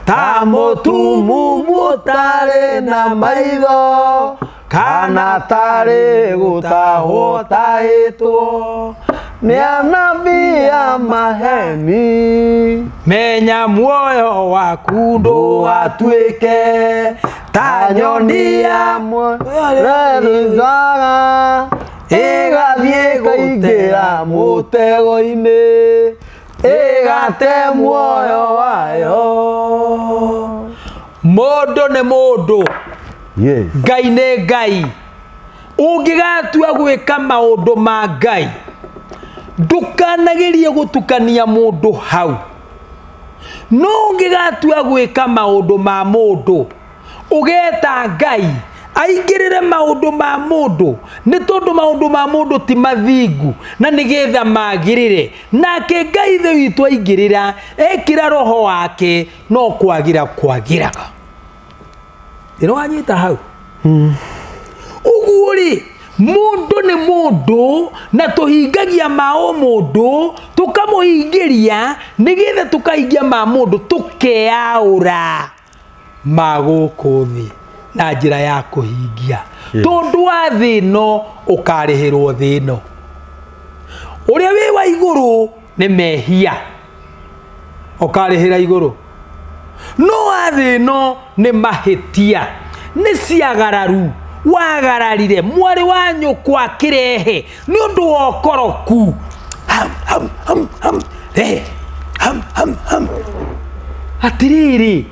ta mũtumumu ũtarĩ na maitho kana tarĩ gũtahwo tahĩtwo nĩ anabii a maheni menya muoyo waku ndũgatuĩke ta nyoni ya mwererũthaga ĩgathiĩ kũingĩra mũtego-inĩ ĩgate muoyo wayo. Mũndũ nĩ mũndũ, Ngai nĩ Ngai. Ũngĩgatua gwĩka maũndũ ma Ngai ndũkanagerie gũtukania mũndũ hau. No ũngĩgatua gwĩka maũndũ ma mũndũ ũgeta Ngai aingĩrĩre maũndũ ma mũndũ, nĩ tondũ maũndũ ma mũndũ ti mathingu na nĩgetha magĩrĩre. Nake Ngai ithe witũ aingĩrĩra ekĩra roho wake no kwagĩra kwagĩraga. Ĩno wanyita hau. Ũguo rĩ, mũndũ nĩ mũndũ na tũhingagia ma o mũndũ tũkamũhingĩria nĩgetha tũkahingia ma mũndũ tũkeaũra ma gũkũ thĩ na njĩra ya kũhingia. Tondũ wa thĩ ĩno ũkarĩhĩrwo thĩ ĩno. Ũrĩa wĩ wa igũrũ nĩ mehia ũkarĩhĩra igũrũ. No wa thĩ ĩno nĩ mahĩtia, nĩ ciagararu. Wagararire mwarĩ wa nyũkwa kĩrehe nĩ ũndũ wa ũkoroku. Atĩrĩrĩ,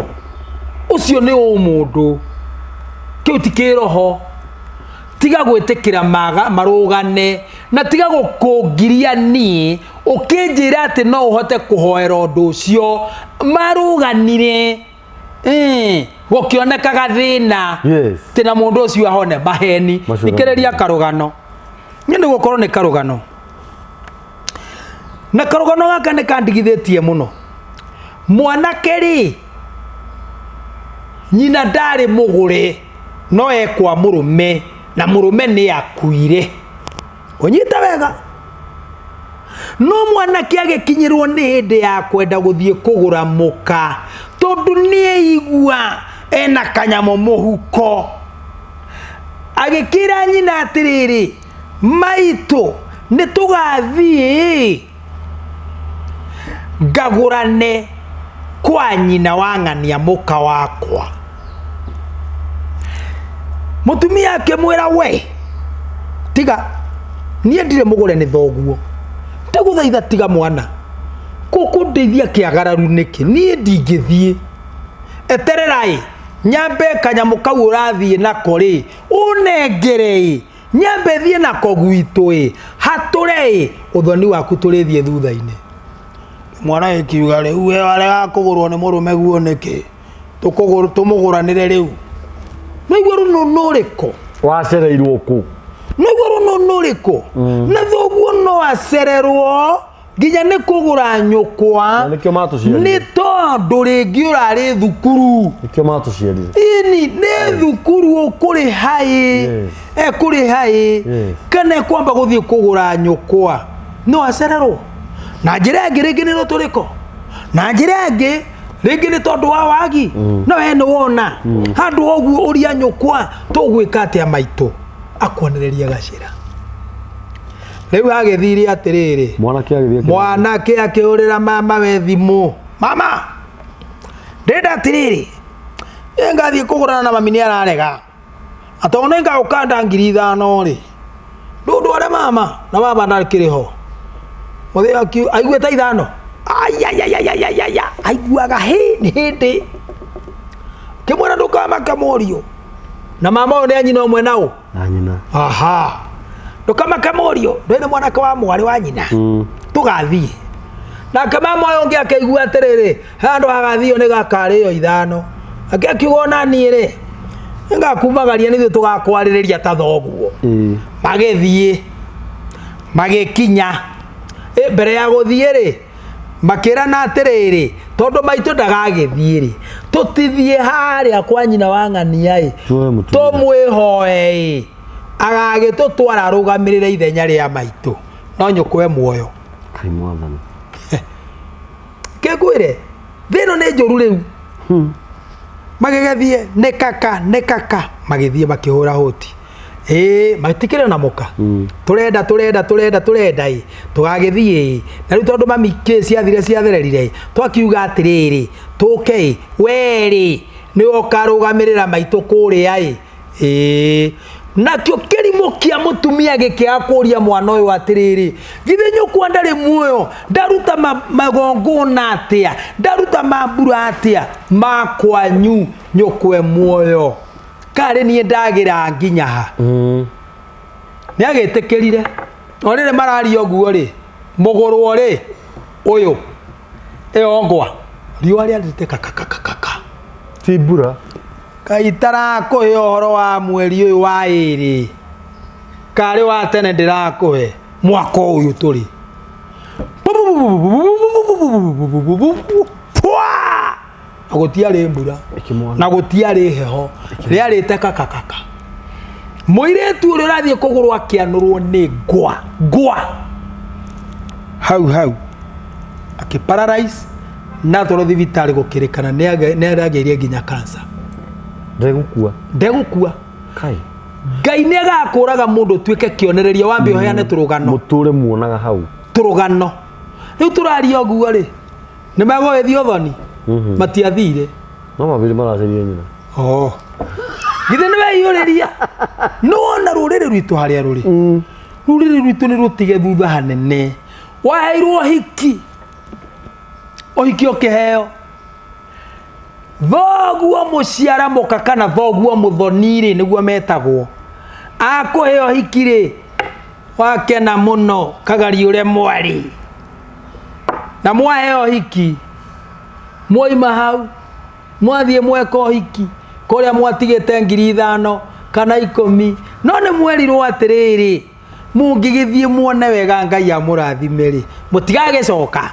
ũcio nĩ ũmũndũ, kĩu ti kĩroho. Tiga gwĩtĩkĩra marũgane na tiga gũkũngiria niĩ ũkĩnjĩra atĩ no ũhote kũhoera ũndũ ũcio marũganire. Gũkĩonekaga thĩna tena mũndũ ũcio ahone maheni. Thikĩrĩria karũgano. Niĩ nĩ gũkorwo nĩ karũgano, na karũgano gaka nĩ kandigithĩtie mũno. Mwanake rĩ, nyina ndarĩ mũgũre no ekwa mũrũme na mũrũme nĩ akuire. Ũnyita wega. No mwanake agĩkinyĩrwo nĩ hĩndĩ ya kwenda gũthiĩ kũgũra mũka tondũ nĩeigua ena kanyamũ mũhuko. Agĩkĩra nyina atĩrĩrĩ, maitũ nĩ tũgathiĩ ngagũrane kwa nyina wang'ania mũka wakwa. Mũtumia akĩmwĩra, we tiga, niĩ ndirĩ mũgũre nĩ thoguo, ndagũthaitha tiga mwana, kũndeithia kĩagararu nĩkĩ, niĩ ndingĩthiĩ. Etererai nyambe kanyamũ kau ũrathiĩ nako rĩ ũnengere, nyambe thiĩ nako gwitũ hatũre ũthoni waku tũrĩthiĩ thutha-inĩ. Mwana ĩkiuga rĩu we warega kũgũrwo nĩ mũrũme guo nĩkĩ, tũmũgũranĩre rĩu. Naigua rũnono rĩko wacereirwo kũ? Naigua rũnono rĩko na thoguo no acererwo nginya nĩ kũgũra nyũkwa nĩ tondũ rĩngĩ ũrarĩ thukuru. Nĩkĩo matũciarire. Ini nĩ thukuru ũkũrĩ haĩ ekũrĩ haĩ kana kwamba gũthiĩ kũgũra nyũkwa no acererwo. Na njĩra ĩngĩ rĩngĩ nĩ rũtũrĩko, na njĩra ĩngĩ rĩngĩ nĩ tondũ wa wagi. No we nĩ wona handũ ũguo ũria nyũkwa tũgwĩka atĩa maitũ, akwonereria gacĩra. Rĩu agĩthire atĩrĩrĩ, mwanake akĩũrĩra mama we thimũ, mama ndĩrenda atĩrĩrĩ ngathiĩ kũgũrana na mami nĩ ararega atĩ nĩ ngagũkanda 5,000 rĩ ndũndware mama, na mama ndarĩkĩrĩ ho. Mũthĩ aiguĩte 5 ayayayayaya aiguaga nĩ hĩndĩ kĩmwĩra ndũkamaka morio. Na mama ũyũ nĩ anyina ũmwe nao na nyina. Aha, ndũkamaka morio, ndwĩna mwanake wa mwarĩ wa nyina tũgathiĩ. Nake mama ũyũ ũngĩ akĩigua atĩrĩrĩ handũ hagathio nĩ gakarĩo 5 akiuga na niĩ rĩ Ngakubagaria nithu tugakwaririria ta thoguo magethie magikinya mbere ya guthie ri makira na atiriri tondu maitu ndagagithie ri tutithie haria kwa nyina wa ng'ania ri tumwihoe agagitutwara arugamirire ithenya ria maitu no nyukwe muoyo kai mwathani kekwire thino ni njuru riu magegethie nekaka magethie makihura hoti matikire na muka turenda tugagithie na riu tondu mami ciathire ciathererire twakiuga atiriri tuke weri ni okarugamirira maitu kuria nakio kirimo kia mutumia gikia kuria mwana uyu atiriri githe nyukwa ndari muoyo ndaruta magongona atia ndaruta mambura atia makwanyu nyukwe muoyo kare nie ndagira nginya ha ni agetekerire orire marari oguo ri muguru ri uyu eongwa riwa ria kaka tibura kaitara kuhe horo wa mweri uyu wa iri kare wa tene ndirakuhe mwaka uyu turi agutiari mbura na gutiari heho riarite kaka muiretu uri rathie kuguru akianurwo ni ngwa hau akiparalyze na toro thibitari gukirikana ni arageria nginya cancer ndegukua kai ngai ni agakuraga mundu twike kionereria wambe oheane turugano muture muonaga hau turugano riu turaria oguo ri ni magwethio thoni matiathire no mabiri maraceria nyina githe ni weiyuriria nona ruriri rwitu haria ruri ruriri rwitu ni rutige thutha hanene waheirwo ohiki okiheo thoguo muciara muka kana thoguo muthoniri niguo metagwo akuhe ohiki ri wakena muno kagari ure mwari na mwahe ohiki moima hau mwathie mweka ohiki kuria mwatigite 5,000 kana 10 no ni mwerirwo atiriri mungigithie muone wega ngai amurathime ri mutigagicoka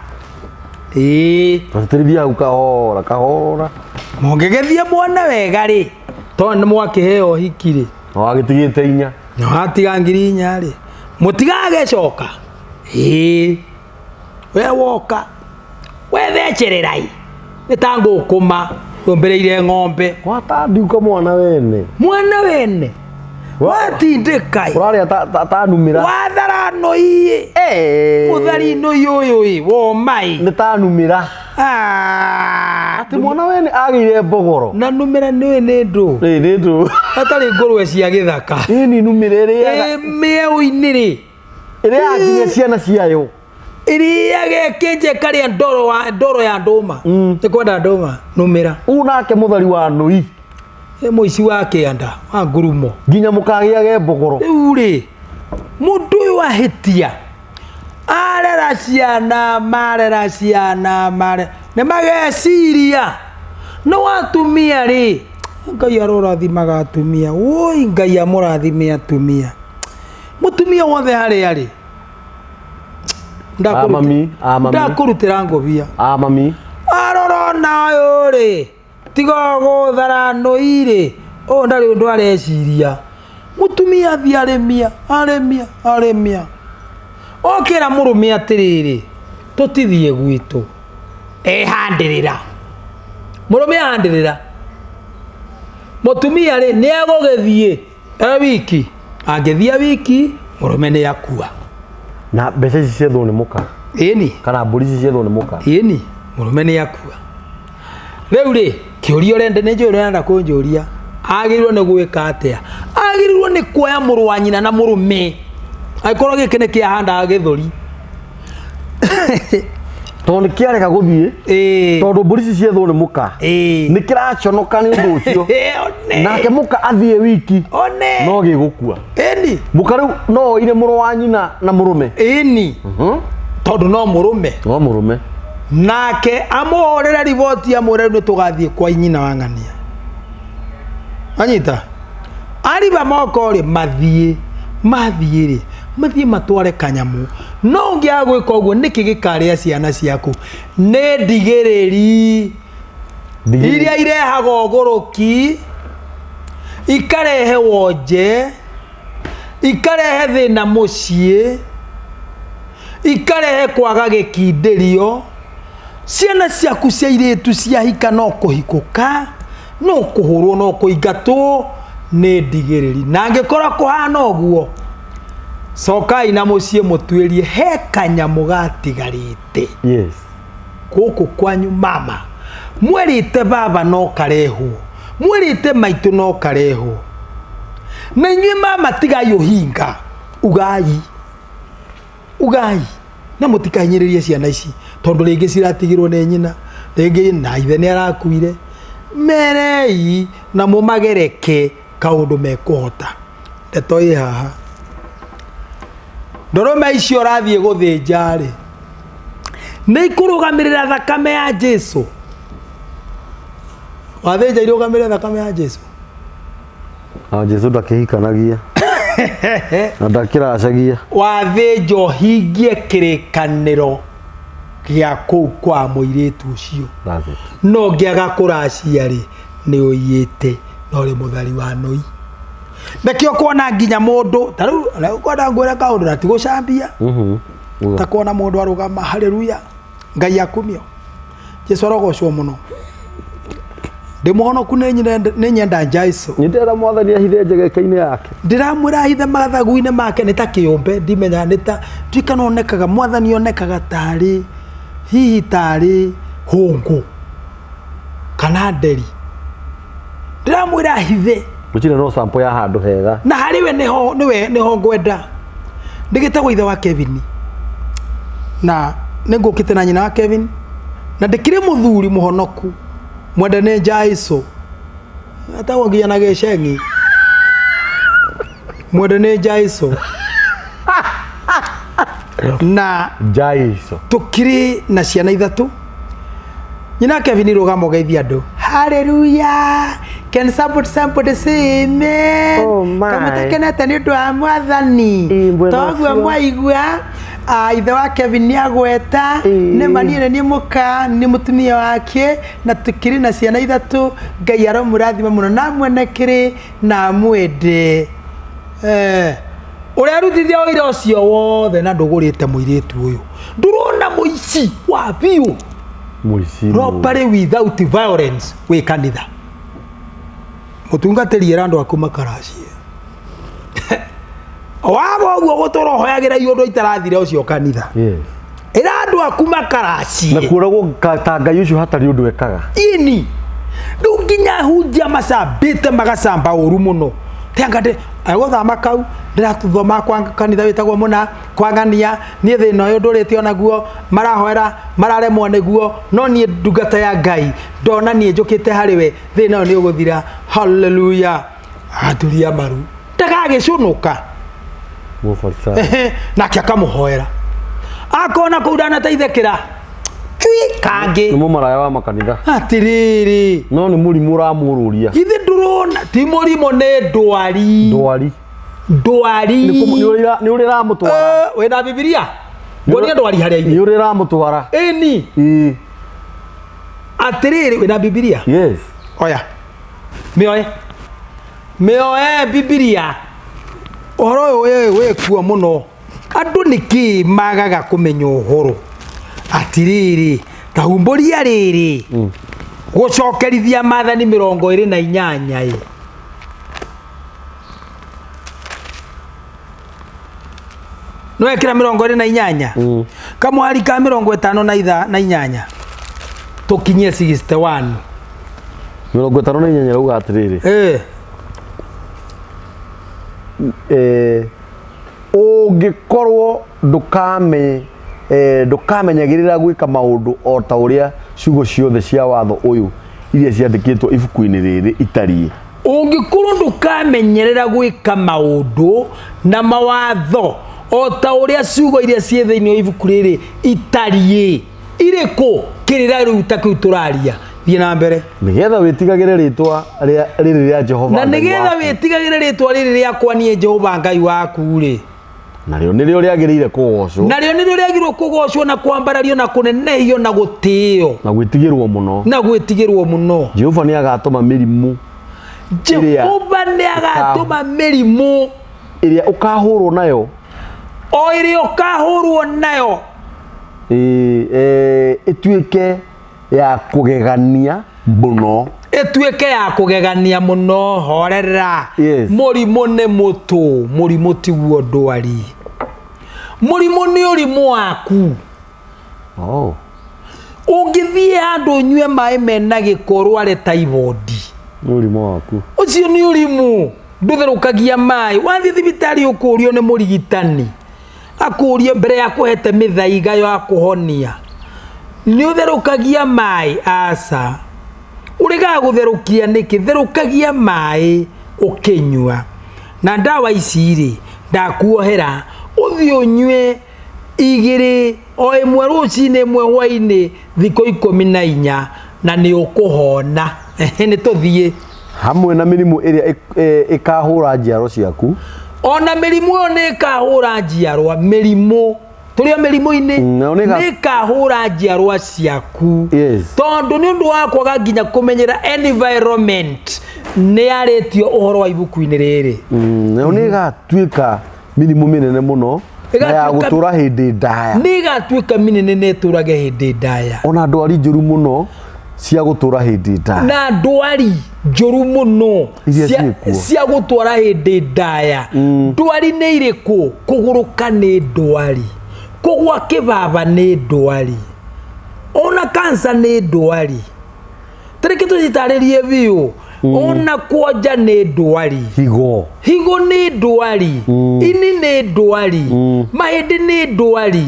Tutirithia kahora mungigithie muone wega ri to ni mwakiheo ohiki ri no agitigite 4 no atiga 4 ri mutigagicoka we woka wethechererai nitangukuma ombereire ng'ombe watandiuka mwana wene watindikai urari tanumira watharano iye muthari no yoyo wo mai nitanumira ati mwana wene agire mbogoro na numira ni ndu atari ngurwe cia githaka ni numira iri mieu-ini ri iri akinye ciana ciayo iria gekenje karia ndoro ya nduma nikwenda nduma numira unake muthari wa Anui muici wa kianda wa Angurumo nginya mukagiage mbogoro uri mundu uyu ahitia arera ciana mare ne mageciria no watumia ri ngai arorathimaga atumia woi ngai amurathime atumia mutumia wothe hari ari ndakurutira ngobia mami arorona yuri tiga gutharano iri ndari undu areciria mutumia thi aremia okira murume atiriri tutithie gwitu handirira murume handirira mutumia ri ni agogethie wiki angethia wiki murume ni akua na mbeca ici ciethwo ni muka kana mburi ici ciethwo ni muka murume ni akua riu ri kiurio rende ni njuri renda kunjuria agirirwo ni gwika atia agirirwo ni kuoya muru wa nyina na murume aikorwo giki ni kiahanda githuri tondu kiareka guthie tondu mburi ici ciethwo ni muka ni kiraconoka ni undu ucio nake muka athie wiki no gigukua muka riu no ire muru wa nyina na murume tondu no murume nake amuhorera riboti amwira ni tugathie kwa nyina wa ng'ania anyita ariba moko ri mathie ri mathie matware kanyamu no ngia gwika uguo niki gikaria ciana ciaku ne ndigiriri iria irehaga ogoroki ikarehe wonje ikarehe thina mucie ikarehe kwaga gikindirio ciana ciaku cia iritu cia hika no kuhikuka no kuhurwo no kuingatwo ne ndigiriri na ngikora kuhana uguo sokai na mucie mutwirie he kanyamu gatigarite yes guku kwanyu mama mwerite baba no karehu mwerite maitu no karehu na inywe mama tigayo hinga ugai na mutikanyiririe ciana ici tondu ringi ciratigirwo ne nyina ringi na ithe ni arakuire merei na mumagereke kaundu mekuhota ndeto i haha ndorome icio rathie guthinja ri ni ikurugamirira thakame ya Jesu wathinja irugamirira thakame ya Jesu Jesu ndakihikanagia na ndakiracagia wathinjo hingie kirikaniro gia kuu kwa muiritu ucio no ngiaga kuracia ri ni uyite no ri muthari wa Anui nakio kuona nginya mundu taru ukwenda ngwira kaundu na tigucambia takuona mundu arugama haleluya ngai akumio Jesu arogocwo muno ndimuhonoku ni nyenda Jesu nitera mwathani ahithe njegeka-ini yake ndiramwira ahithe mathagu-ini make ni ta kiumbe ndimenya ni ta twikana onekaga mwathani onekaga tari hihi tari hungu kana nderi ndiramwira ahithe mucire no sample ya handu hega na hariwe niho ngwenda ndigitagwo ithe wa Kevin na ningukite na nyina wa Kevin na ndikire muthuri muhonoku mwendane Jesu atagwo nginya na gichengi mwendane Jesu na Jesu tukiri na ciana ithatu nyina Kevin rugamo geithia andu haleluya can somebody say amen oh my kama takenete ni undu wa mwathani togwo mwaigua ithe wa Kevin ni agweta ni manire ni muka ni mutumia wake na tukiri na ciana ithatu ngai aromurathima muno na mwenekiri na mwende uria rutithia wira ucio wothe na ndugurite muiritu uyu ndurona muici wa biu muici robbery without violence we kanitha mutungatiri randu akuma karacie wabo guo gutorohoyagira iundu itarathire ucio kanitha yes irandu akuma karacie na kuragwo tanga yucu hatari undu ekaga ini nginya hunjia macambite magacamba uru muno tengade agothama kau ndirathoma kwa kanitha witagwo muna kwangania nie thina uyu ndurite onaguo marahoera mararemwo niguo no nie ndungata ya ngai ndona nie njukite hariwe thina uyu ni uguthira haleluya aturia maru ndagagicunuka mufarisa nake akamuhoera akona kuudana taithekira chui kangi ni mumaraya wa makanitha atiriri no ni murimu uramururia ithi ndurona ti murimo ne ndwari ni urira mutwara wena Biblia ngoni ndwari haria ni urira mutwara eni atiriri wena Biblia yes oya mioe Biblia oro we kuo muno andu niki magaga kumenya uhoro atiriri kahumburia riri gucokerithia mathani 28 no ekira 28 kamwari ka 58 tukinyie 61 58 rauga atiriri ungikorwo ndukamenyagirira gwika maundu o ta uria ciugo ciothe cia watho uyu iria ciandikitwo ibuku-ini riri itarie ungikorwo ndukamenyerera gwika maundu na mawatho o ta uria ciugo iria ciethe-ini ibuku riri itarie iriku kirira riu ta kiu turaria thiĩ na mbere nigetha witigagire ritwa riri ria Jehova na nigetha witigagire ritwa riri riakwa nie Jehova Ngai waku ri nario nirio riagirire kugocwo nario nirio riagirwo kugocwo na kwambarario na kunenehio na gutio na gwitigirwo muno Jehova ni agatuma mirimu Jehova ni agatuma mirimu iria ukahurwo nayo o iria ukahurwo nayo ituike ya kugegania muno etuike ya kugegania muno horera murimu ne mutu murimu tiguo ndwari murimu ni urimu waku ungithie andu nyue mai mena gikoro are taibodi urimu waku ucio ni urimu ndutherukagia mai wathi thibitari ukurio ni murigitani akurie mbere ya kuhete mithaiga ya kuhonia ni utherukagia mai asa uriga gutherukia niki therukagia mai ukinywa na ndawa ici ri ndakuohera uthi unywe igiri o imwe rucini imwe hwaini thiko 14 na ni ukuhona ni tuthie hamwe na mirimu iria ikahura njiaro ciaku ona mirimu yo ni ikahura njiarwa mirimu turio mirimu-ini ni kahura njiarwa ciaku tondu ni undu wa kwaga nginya kumenyera environment ni aretio uhoro wa ibuku-ini riri na ni gatuika mirimu minene muno na ya gutura hindi ndaya ni gatuika minene ne turage hindi ndaya ona ndwari njuru muno cia gutura hindi ndaya na ndwari njuru muno cia gutwara hindi ndaya ndwari ni iriku kuguruka ni ndwari kugwa kibaba ni ndwari ona cancer ni ndwari tareke tuzitaririe biu ona kuoja ni ndwari higo ni ndwari ini ni ndwari mahindi ni ndwari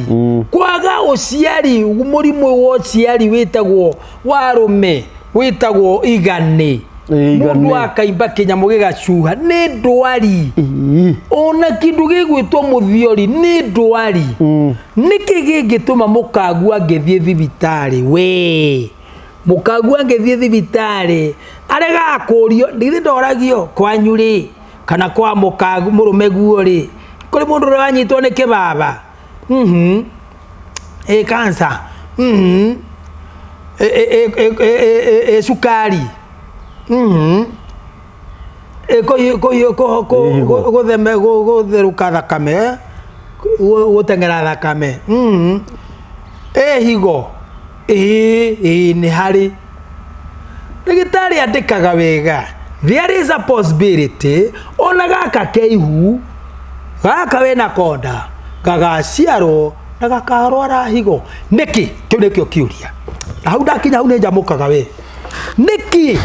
kwaga uciari murimu wo ciari witagwo warume witagwo igane mundu akaimba kinyamu gigacuha ni ndwari ona kindu gigwitwo muthiori ni ndwari niki gigituma mukagu angethie thibitari we mukagu angethie thibitari arega akurio ndithi ndoragio kwanyu ri kana kwa mukagu murume guo ri kuri mundu ranyitwo ni kibaba cancer sukari gutheruka thakame gutengera thakame higo ni hari ndagitari andikaga wega there is a possibility ona gaka keihu gaka wena konda gagaciarwo na gakarwara higo niki kiu nikio kiuria hau ndakinya hau ninjamukaga we niki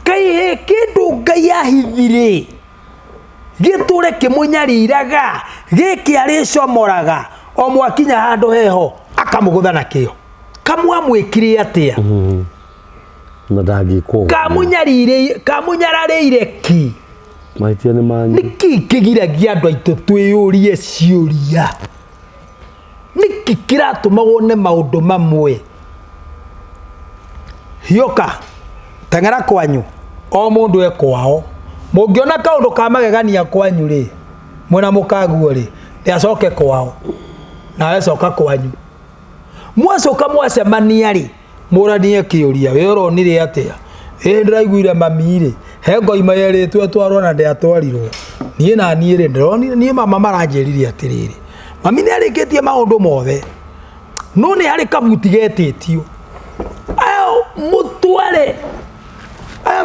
kai kindu ngai ahithire giture kimunyariraga giki aricomoraga o mwakinya handu heho akamugutha na kio kamwamwikire atia na ndangikwo kamunyararire ki maitia ni manyu niki kigiragia andu aitu twiyurie ciuria niki kiratumagwo ne maundu mamwe hioka tengera kwanyu o mundu ekwao mungiona kaundu ka magegania kwanyu ri mwena mukaguo ri ni acoke kwao na acoka kwanyu mwacoka mwacemania ri muranie kiuria we uronire atia ndiraiguire mami ri he ngoima yeritwe twarwo na ndiatwarirwo nie na nie ri ndironire nie mama maranjiririe atiriri mami ni arikitie maundu mothe no ni hari kabuti getitio ayo mutware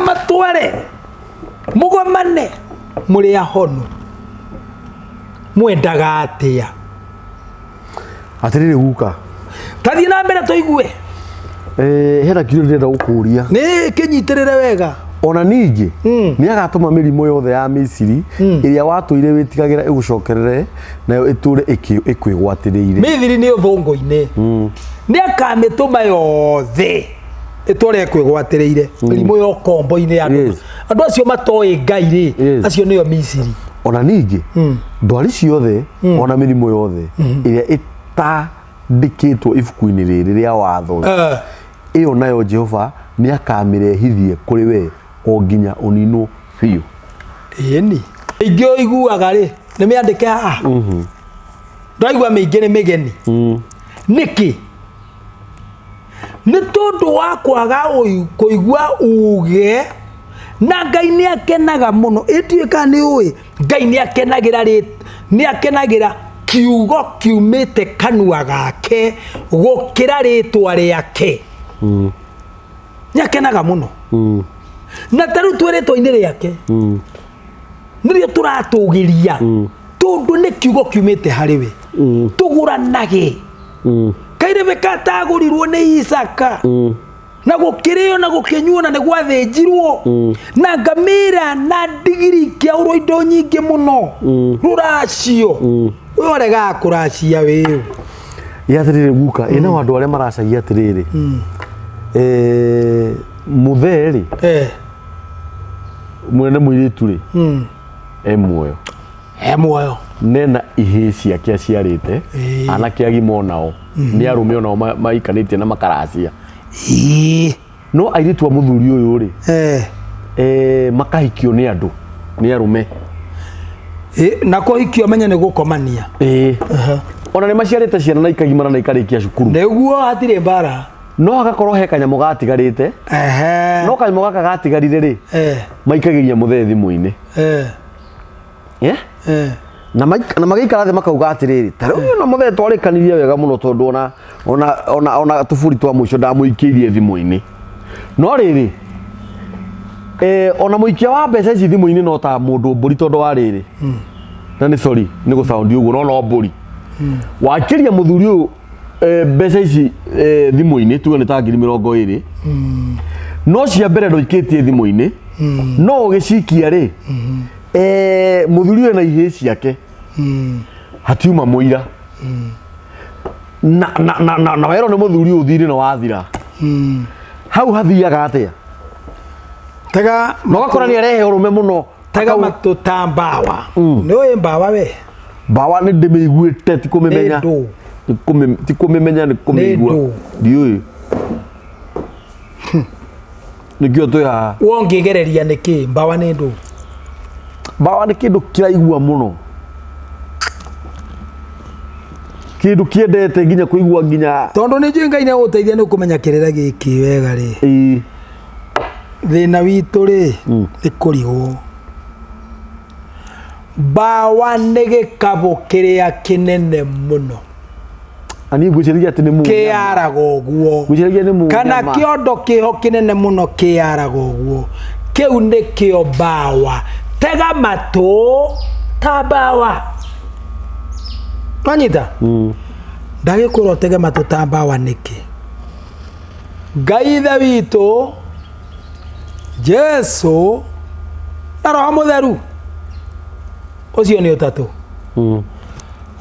matware mugomane muri ahono mwendaga atia atiriri guka tathi na mbere toigue hera kiru ndenda gukuria ni kinyitirire wega ona ningi ni agatuma mirimo yothe ya Misiri iria watuire witigagira igucokerere nayo iture ikwigwatiriire Misiri ni uthungu-ini ni akamituma yothe itore ikwigwatiriire mirimo yo kombo-ini andu acio matoi ngai ri acio niyo Misiri ona ningi ndwari ciothe ona mirimo yothe iria itandikitwo ibuku-ini riri ria watho iyo nayo Jehova ni akamirehithie kuri we o nginya unino biu ni ingio iguaga ri ni miandike haha ndaigua mingi ni migeni niki ni tondu wa kwaga kuigua uge na Ngai ni akenaga muno ituika ni ui Ngai ni akenagira kiugo kiumite kanua gake gukira ritwa riake ni akenaga muno na taru tweretwo ini riake nirio turatugiria tondu ni kiugo kiumite hari we tuguranage kaire bekatagurirwo ni Isaka na gukirio na gukinyuo na gwathĩnjirwo na ngamira na digiri kia uro indo nyingi muno ruracio urega kuracia wewe yathirire guka ina wandu aria maracagia atiriri mutheri mwene muiritu ri muoyo nena ihĩ ciake aciarĩte anake agima onao ni arume onao maikanĩtie na makaracia no airitu a muthuri uyu ri makahikio ni andu ni arume na kuhikio menya ni gukomania ona ni maciarĩte ciana na ikagimara na ikarikia cukuru niguo hatire mbara no agakorwo he kanyamũ gatigarĩte no kanyamũ gaka gatigarire ri maikagiria muthe thimu-ini na magikara the makauga atiriri taro na muthe twarikanirie wega muno tondu ona tufuri twa muico ndamuikirie thimu-ini no riri ona muikia wa mbeca ici thimu-ini no ta mundu mburi tondu wa riri na ni sorry ni gucaundi uguo no mburi wakiria muthuri uyu mbeca ici thimu-ini tuge ni ta 20,000 no cia mbere ndoikitie thimu-ini no ugicikia ri muthuri we na ihĩ ciake hatiuma muira na wero ni muthuri uthiri na wathira hau hathiaga atia tega magakora ni arehe urume muno tega matutambawa no mbawa we bawa ni ndimiguite ti kumimenya ti kumimenya ni kumigua ndiui nikio to ya wongigereria niki mbawa ni ndu bawa ni kindu kiraigua muno kindu kiendete nginya kuigua nginya tondu ni njui Ngai ni guteithia ni kumenya kirira giki wega ri thina witu ri ni kurigwo bawa ni gikabo kiria kinene muno ani gwicirigia ati ni mu kiarago guo gwicirigia ni mu kana kiondo kiho kinene muno kiarago guo kiu ni kio bawa tega matu tabawa manyita ndagikuro tega matu tabawa niki Ngai ithe witu Jesu na Roho Mutheru ucio ni utatu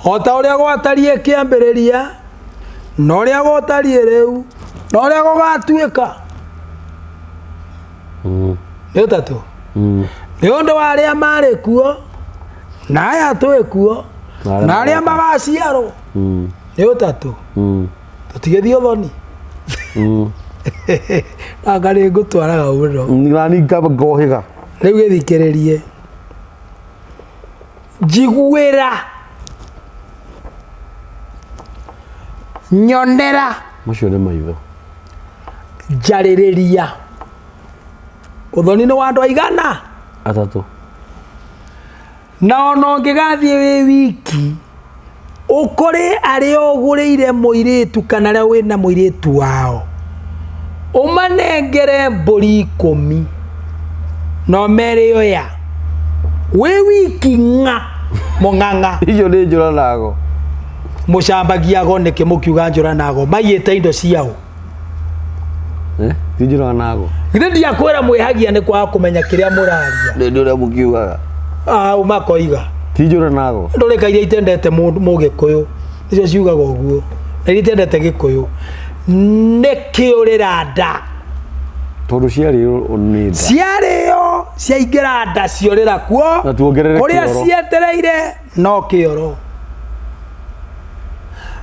ota uria gwatarie kiambiriria no uria gwatarie riu no uria gugatuika ni utatu ni undu wa aria mari kuo na aya twi kuo na aria magaciarwo ni utatu tutigithio thoni agari ngutwaraga uno ngani ngohiga riu githikiririe jiguira nyonera macio ni maitho jaririria uthoni ni wa andu aigana atatu na ono ngigathie wi wiki ukore ari oguriire muiritu kana ria wina muiritu wao umanengere mburi 10 no mere oya we wiki nga monganga iyo ni njura nago mucambagia go niki mukiuga njura nago mayite indo ciao ti njura nago ndia kwera mwihagia ni kwa kumenya kiria muraria ni ndio mukiugaga umakoiga ti njura nago ndoreka iria itendete mugikuyu nicio ciugaga uguo na iria itendete gikuyu nikiurira nda tondu ciario ni nda ciario ciaingira nda ciorira kuo na tuongerere kuria cietereire no kioro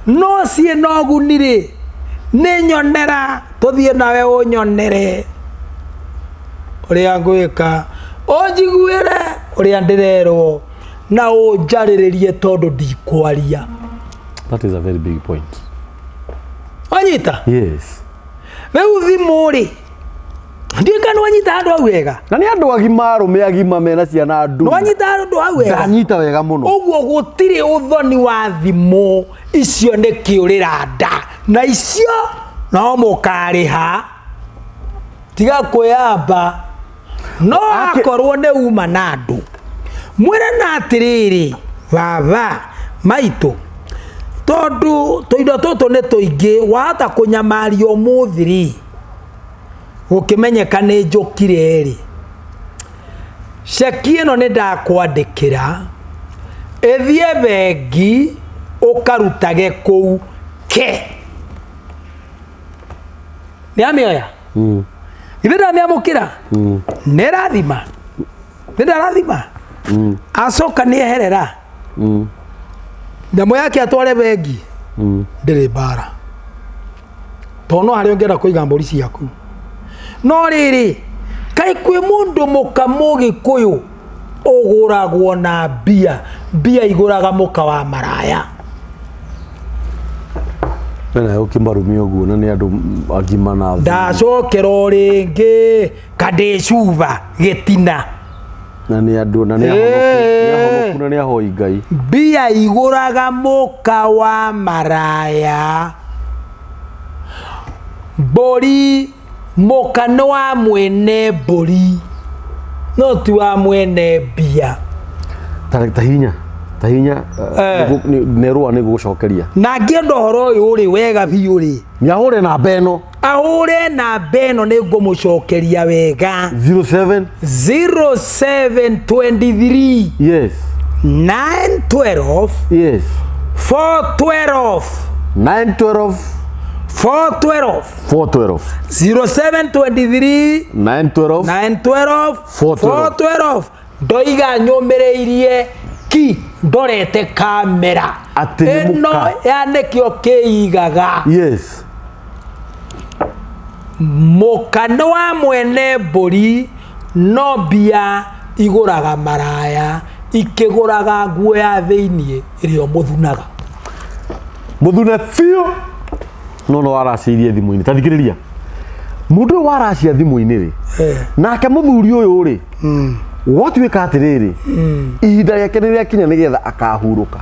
no cie no gunire nĩ nyonera tũthiĩ nawe ũnyonere ũrĩa ngwĩka ũnjiguĩre ũrĩa ndĩrerwo na ũnjarĩrĩrie tondũ ndikwaria. That is a very big point. Wanyita? Yes. Rĩu thimũ rĩ ndiũĩ kana wanyita handũ hau wega. Na nĩ andũ agima arũme agima mena ciana ndu. Wanyita handũ hau wega. Ndanyita wega mũno. Ũguo gũtirĩ ũthoni wa thimũ icio nĩ kĩũrĩra nda na icio no mũkarĩha tiga kwĩyamba no akorwo nĩ uma na andũ mwĩre na atĩrĩrĩ baba maitũ tondũ tũindo tũtũ nĩ tũingĩ wahota kũnyamaria ũmũthĩ rĩ gũkĩmenyeka nĩ njũkire rĩ ceki ĩno nĩ ndakwandĩkĩra ĩthiĩ bengi ũkarutage kũu ke nĩamĩoya ithe ndamĩamũkĩra nĩ rathima nĩ ndarathima acoka nĩ eherera nyamũ yake atware bengi ndĩrĩ mbara tondũ no harĩa ũngĩenda kũiga mbũri ciaku no rĩrĩ kaĩ kwĩ mũndũ mũkamũ Gĩkũyũ ũgũragwo na mbia igũraga mũka wa maraya Mena ũkĩmarumia ũguo na nĩ andũ agima na ndacokera rĩngĩ kadĩcuba gĩtina na nĩ andũ na nĩ ahonoku na nĩ ahoi Ngai mbia igũraga mũka wa maraya mbũri mũka nĩ wa mwene mbũri no ti wa mwene mbia tahinya nerũa nĩ gũcokeria na ngĩenda ũhoro ũyũ ũrĩ wega biũ rĩ nĩahũre namba ĩno ahũre namba ĩno nĩ ngũmũcokeria wega 0723 yes 912 yes 412 912 412 412 0723 912 912 412 ndoiga nyũmĩrĩirie ki ndorete kamera ĩno yanĩkĩo kĩigaga yes mũkano wa mwene mbũri no mbia igũraga maraya ikĩgũraga nguo ya thĩiniĩ ĩrĩa mũthunaga mũthune biũ no waraciirie thimũ-inĩ tathikĩrĩria mũndũ ũyũ waracia thimũ-inĩ rĩ nake mũthuri ũyũ rĩ gwatuĩka atĩrĩrĩ ihinda rĩake nĩ rĩakinya nĩgetha akahurũka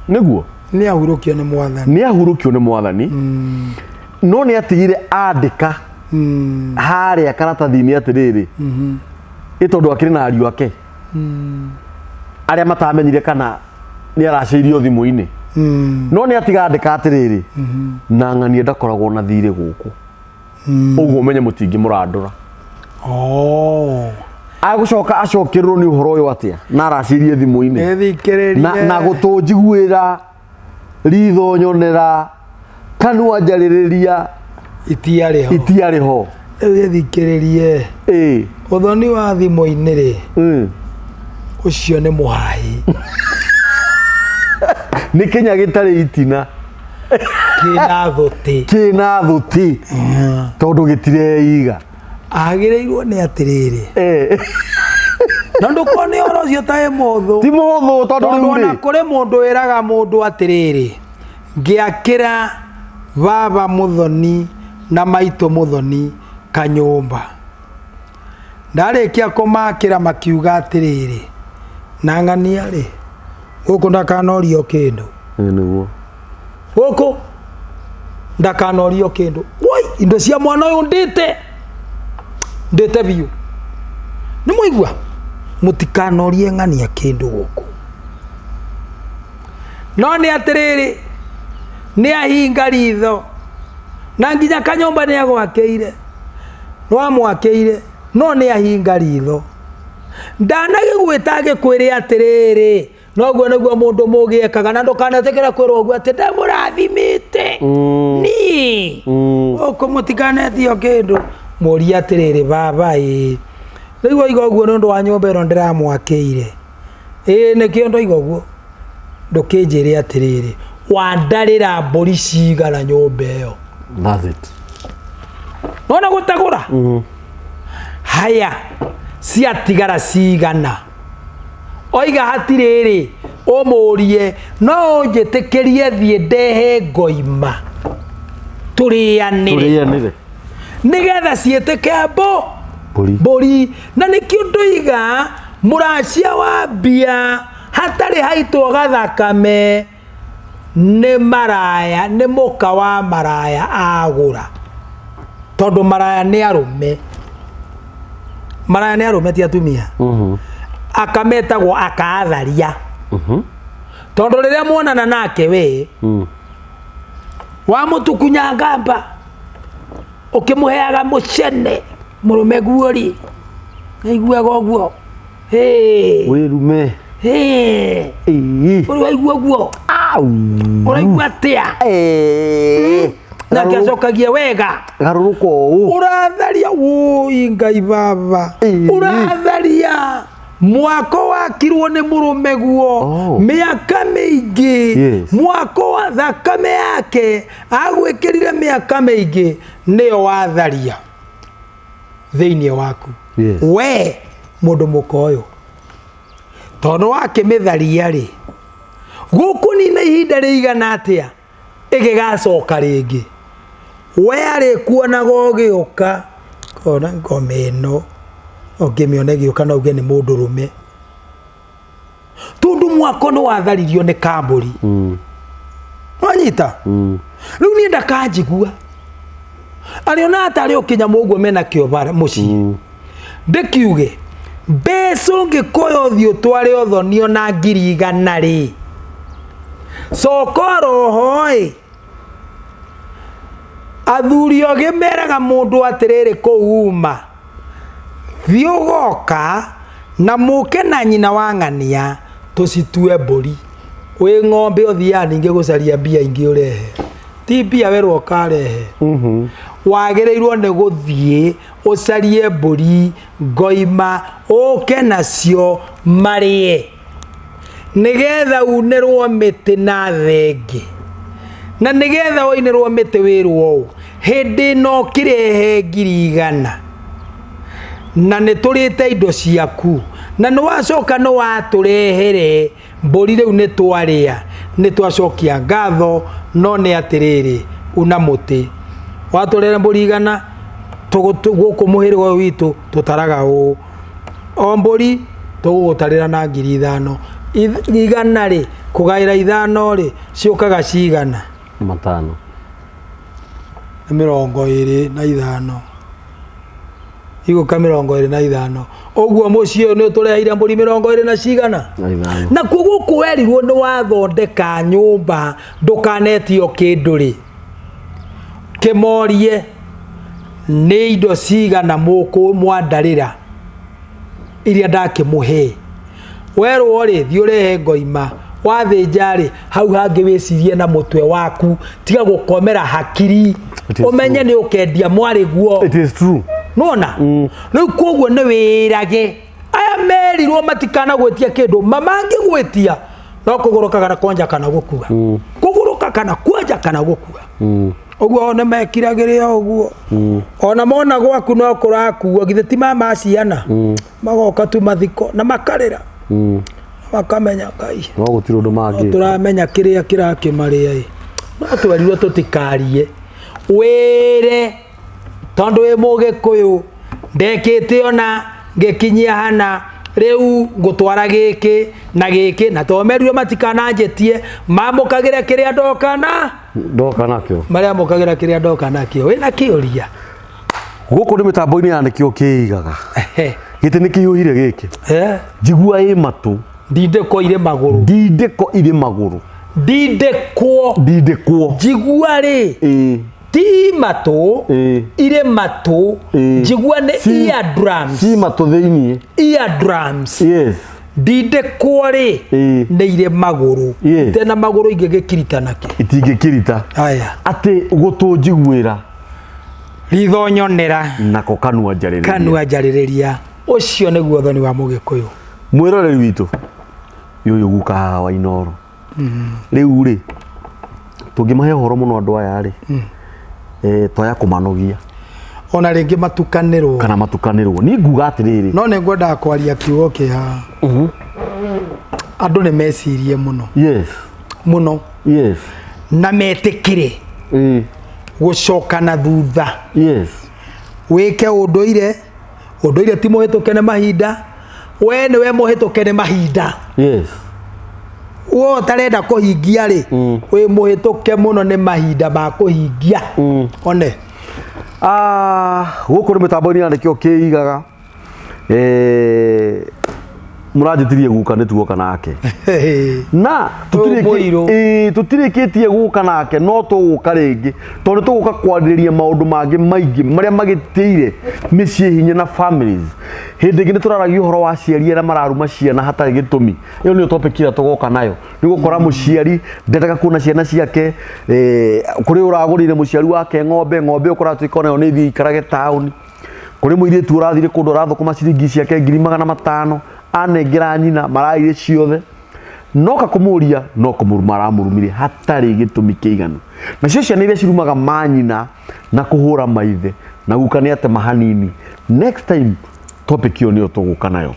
nĩguo nĩahurũkio nĩ mwathani no nĩ atigire andĩka harĩa karatathi-inĩ atĩrĩrĩ tondũ akĩrĩ na ariũ ake arĩa matamenyire kana nĩ aracĩirio thimũ-inĩ no nĩ atiga andĩka atĩrĩrĩ na ng'ania ndakoragwo na thirĩ gũkũ ũguo menye mũtingi mũrandũra agũcoka acokererwo nĩ ũhoro ũyũ atĩa na araciirie thimũ-inĩ na gũtũnjiguĩra ritho nyonera kanua njarĩrĩria itiarĩho thikĩrĩrie ũthoni wa thimũ-inĩ rĩ ũcio nĩ mũhaĩ nĩ Kenya gĩtarĩ itina kĩna thũti tondũ gĩtireiga agĩrĩirwo nĩ atĩrĩrĩ na ndũkone ũhoro ũcio ta mũhũthũ ti mũhũthũ tondũ ona kũrĩ mũndũ wĩraga mũndũ atĩrĩrĩ ngĩakĩra baba mũthoni na maitũ mũthoni kanyũmba ndarĩkia kũmakĩra makiuga atĩrĩrĩ na ng'ania rĩ gũkũ ndakanorio kĩndũ nĩguo gũkũ ndakanorio kĩndũ woi indo cia mwana ũyũ ndĩte biũ nĩ mũigua mũtikanorie ng'ania kĩndũ gũkũ no nĩ atĩrĩrĩ nĩ ahinga ritho na nginya kanyũmba nĩ agwakĩire no amwakĩire no nĩ ahinga ritho ndanagĩgwĩta agĩkwĩre atĩrĩrĩ noguo nĩguo mũndũ mũgĩ ekaga na ndũkanetĩkĩre kwĩrwo ũguo atĩ ndamũrathimĩte ni ũkũ mũtikanetio kĩndũ mũria atĩrĩrĩ baba rĩu oiga ũguo nĩ ũndũ wa nyũmba ĩno ndĩramwakĩire nĩkĩo ndoiga ũguo ndũkĩnjĩre atĩrĩrĩ wandarira mburi cigana nyumba iyo. That's it. Nona gutagura haya ciatigara cigana oiga hatiriri umurie no njitikirie thie ndehe ngoima turianire nigetha ciitike mburi na nikio ndoiga muracia wa mbia hatari haitwo gathakame ni maraya ni muka wa maraya agura tondu maraya ni arume ti atumia akametagwo akaatharia tondu riria muonana nake we wa mutukunya ngamba ukimuheaga mucene murume guori naiguaga uguo wirume uri waigua guo uraigua atia na kiacokagia wega garuruko uratharia woi ngai baba uratharia mwako wakirwo ni murume guo miaka miingi mwako wa thakame yake agwikirire miaka miingi niyo watharia thiini waku we mundu mukoyo tondu wake mitharia ri guku ni na ihinda rigana atia igigacoka ringi we ari kuonaga ugiuka kona ngome ino ngimione giuka no uge ni mundu rume tondu mwako no watharirio ni kamburi wanyita riu ni ndakanjigua ariona atari ukinyamu uguo mena kiobara muci ndikiuge mbeca ungikoya thio tware othonio na 100 ri sokoro hoi athuri ogimeraga mundu atiriri kuuma thiogoka na muke na nyina wangania tusitue mburi wi ng'ombe othia ninge gucaria mbia ingi urehe ti mbia werwo karehe wagereirwo ni guthie ucarie mburi ngoima uke nacio marie nigetha unerwo miti na thenge na nigetha uinerwo miti wirwo hindi no kirehe 100 na niturite indo ciaku na no wacoka no waturehere mburi riu ni twaria ni twacokia ngatho no ni atiriri una muti waturere mburi 100 guku muhirwa witu tutaraga u o mburi tugutarira na 5,000 100 ri kugaira 5 ri ciukaga cigana 5 25 iguka 25 oguo mucio ni tureheire mburi 20 na cigana na kuguo kwerirwo ni wathondeka nyumba ndukanetio kinduri kimorie ni indo cigana muku mwandarira iria ndakimuhe werwo ri thiurehe ngoima wathinja ri hau hangi wicirie na mutwe waku tiga gukomera hakiri umenye ni ukendia mwari guo. It is true. Nona riu koguo ni wirage aya merirwo matikana gwetia kindu mamangi gwetia no kuguruka kana kwanja kana gukua kuguruka kana kwanja kana gukua oguo one mekiragiria oguo ona mona gwaku no kurakuo githe ti mama ciana magoka tu mathiko na makarira makamenya Ngai no gutiro ndu mangi turamenya kiria kirakimaria no twerirwo tutikarie were tondu we mugikuyu ndekite ona ngekinyia hana riu ngutwara giki na tomerirwo matikana njetie mamukagira kiria ndoka nakio maria mukagira kiria ndoka nakio wina kiuria guku ni mitambo-ini yanikio kiigaga giti ni kiyuhire giki njigua i matu ndindeko ire maguru ndindekwo njigua ri ti matu ire matu njigua ni eardrums si matu thiini eardrums yes ndindekwo ri ni ire maguru tena maguru ingigikirita naki itingikirita aya ati gutunjiguira ritho nyonera nako kanua njaririria ucio niguo thoni wa mugikuyu mwiroreri witu yuyu guka wa inoro riu ri tungimahe horo muno andu aya ri toya kumanogia ona ringi matukanirwo kana matukanirwo ni nguga atiriri no ne ngwenda kwaria kiugo kia andu ne mecirie muno muno na metikire gucoka na thutha wike unduire ti muhitukene mahinda we ni we muhitukene mahinda wo tarenda kuhingia ri we muhituke muno ni mahinda ma kuhingia one guku ri mitambo-ini ya nikio kiigaga muranjitirie guka nituoka nake na tutirikitie guka nake no tuguka ringi tondu tuguka kwaririria maundu mangi maingi maria magitire micii hinya na families hindi ingi nituraragia uhoro wa ciari na mararuma ciana hatari gitumi iyo ni topic ira tugoka nayo ni gukora muciari ndendaga kuona ciana ciake kuri uragurire muciari wake ng'ombe ukora twikona ni thi ikarage town kuri muiritu urathire kundu urathukuma ciringi ciake 500 anengira nyina maraire ciothe noka kumuria no kumurumire hatari gitumi kiiganu na cio ciana iria cirumaga manyina na kuhura maithe na gukania ate mahanini next time topic iyo niyo tuguka nayo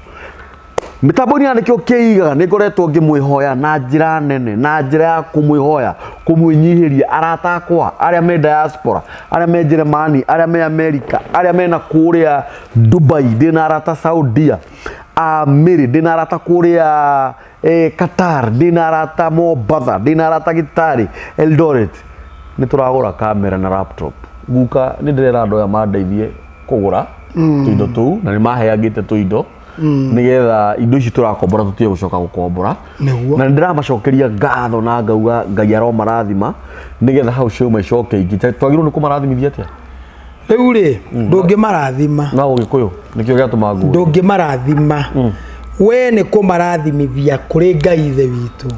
mitambo-ini ya nikio kiigaga ni ngoretwo ngimwihoya na njira nene na njira ya kumwihoya kumwinyihiria arata akwa aria me diaspora aria me Germany aria me America aria me na kuria Dubai dina arata Saudia Miri dina arata kuria Qatar dina arata Mombasa dina arata Gitari Eldoret ni turagura kamera na laptop guka ni ndirera andu aya mandeithie kugura tuindo tu na ni maheagite tuindo nigetha indo ici turakombora tutie gucoka gukombora na ndiramacokeria ngatho na ngauga Ngai aro marathima nigetha hau cio macoke ingi twagirwo ni kumarathimithia atia riu ri ndungimarathima na ugikuyu nikio giatuma nguo ndungimarathima we ni kumarathimithia kuri Ngai ithe witu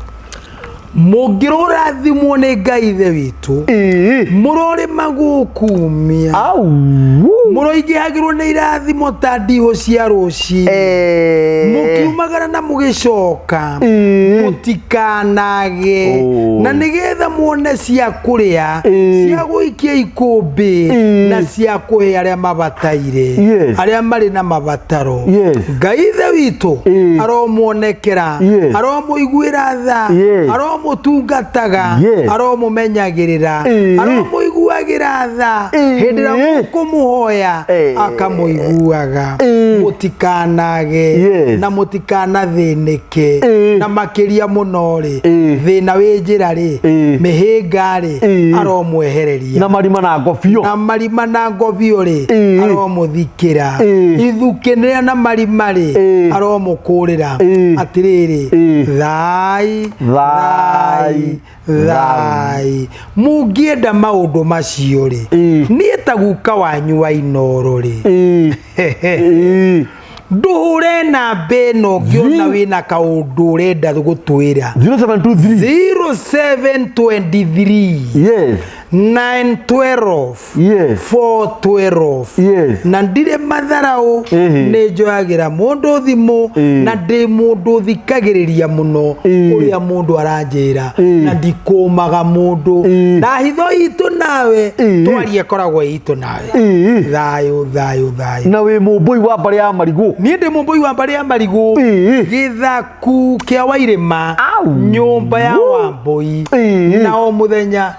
mungirurathimwo ni Ngai ithe witu murore magukumia muroigihagirwo ni irathimo ta ndiho cia ruci mukiumagara na mugicoka mutikanage na nigetha muone cia kuria cia guikia ikumbi na cia kuhe aria mabataire aria mari na mabataro Ngai ithe witu aromuonekera aromuiguira tha mutungataga aromumenyagirira aromuiguagira tha hindira mukumuhoya akamuiguaga mutikanage na mutikanathĩnĩke na makiria muno ri thina wi njira ri mihinga ri aromwehereria na marima na ngobio ri aromuthikira ithukinira na marima ri aromukurira atiriri thai mungienda maundu macio ri nie ta guka wanyu wa inoro ri nduhure na beno ngiona wina kaundu urenda gutwira 0723 912 412 na ndire matharau ni njoyagira mundu thimu na ndi mundu thikagiriria muno uria mundu aranjira na ndikumaga mundu na hitho itu nawe twarie koragwo itu nawe thayo na we mumbui wa mbari ya marigu ni ndi mumbui wa mbari ya marigu githaku kia wairima nyumba ya wambui na o muthenya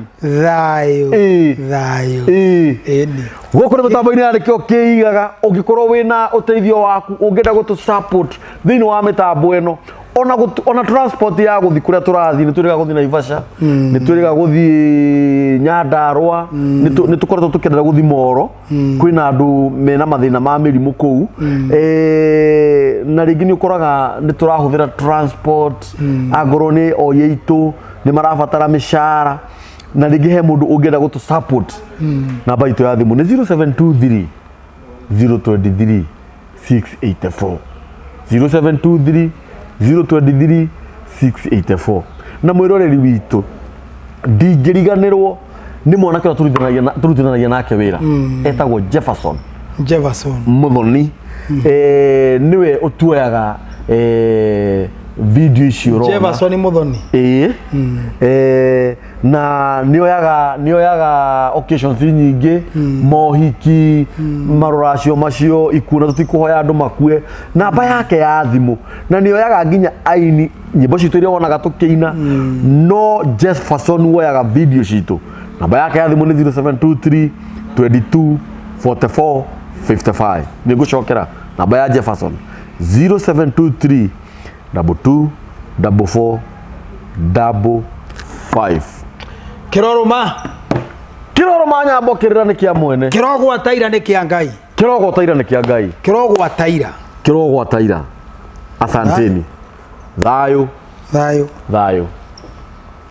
thayo eni guku ni mitambo-ini ya nikio kiigaga ungikorwo wina uteithio waku ungienda gutu support thiini wa mitambo eno ona transport ya guthi kuria turathi ni twiriga guthi Naivasha ni twiriga guthi Nyandarua ni tukoretwo tukienda guthi Moro kwina andu mena mathina ma mirimu kou na ringi ni ukoraga ni turahuthira transport agoro ni oyitu ni marabatara mishara na ringi he mundu ungienda gutu support namba itu ya thimu ni 0723 023 684 0723 023 684 na mwiroreri witu ndingiriganirwo ni mwanake turutithanagia nake wira etagwo Jefferson Muthoni niwe utuoyaga video icio rona Jefferson Muthoni na nioyaga occasions nyingi mohiki maruracio macio ikuna tutikuhoya andu makue namba yake ya thimu na nioyaga nginya aini nyimbo citu iria wonaga tukiina no Jefferson woyaga video citu namba yake ya thimu ni 0723 22 44 55 nigucokera namba ya Jefferson 0723 22 44 55 Kiroroma nyambo kirira ni kia mwene Kirogwa taira ni kia Ngai Kirogwa taira asanteni thayo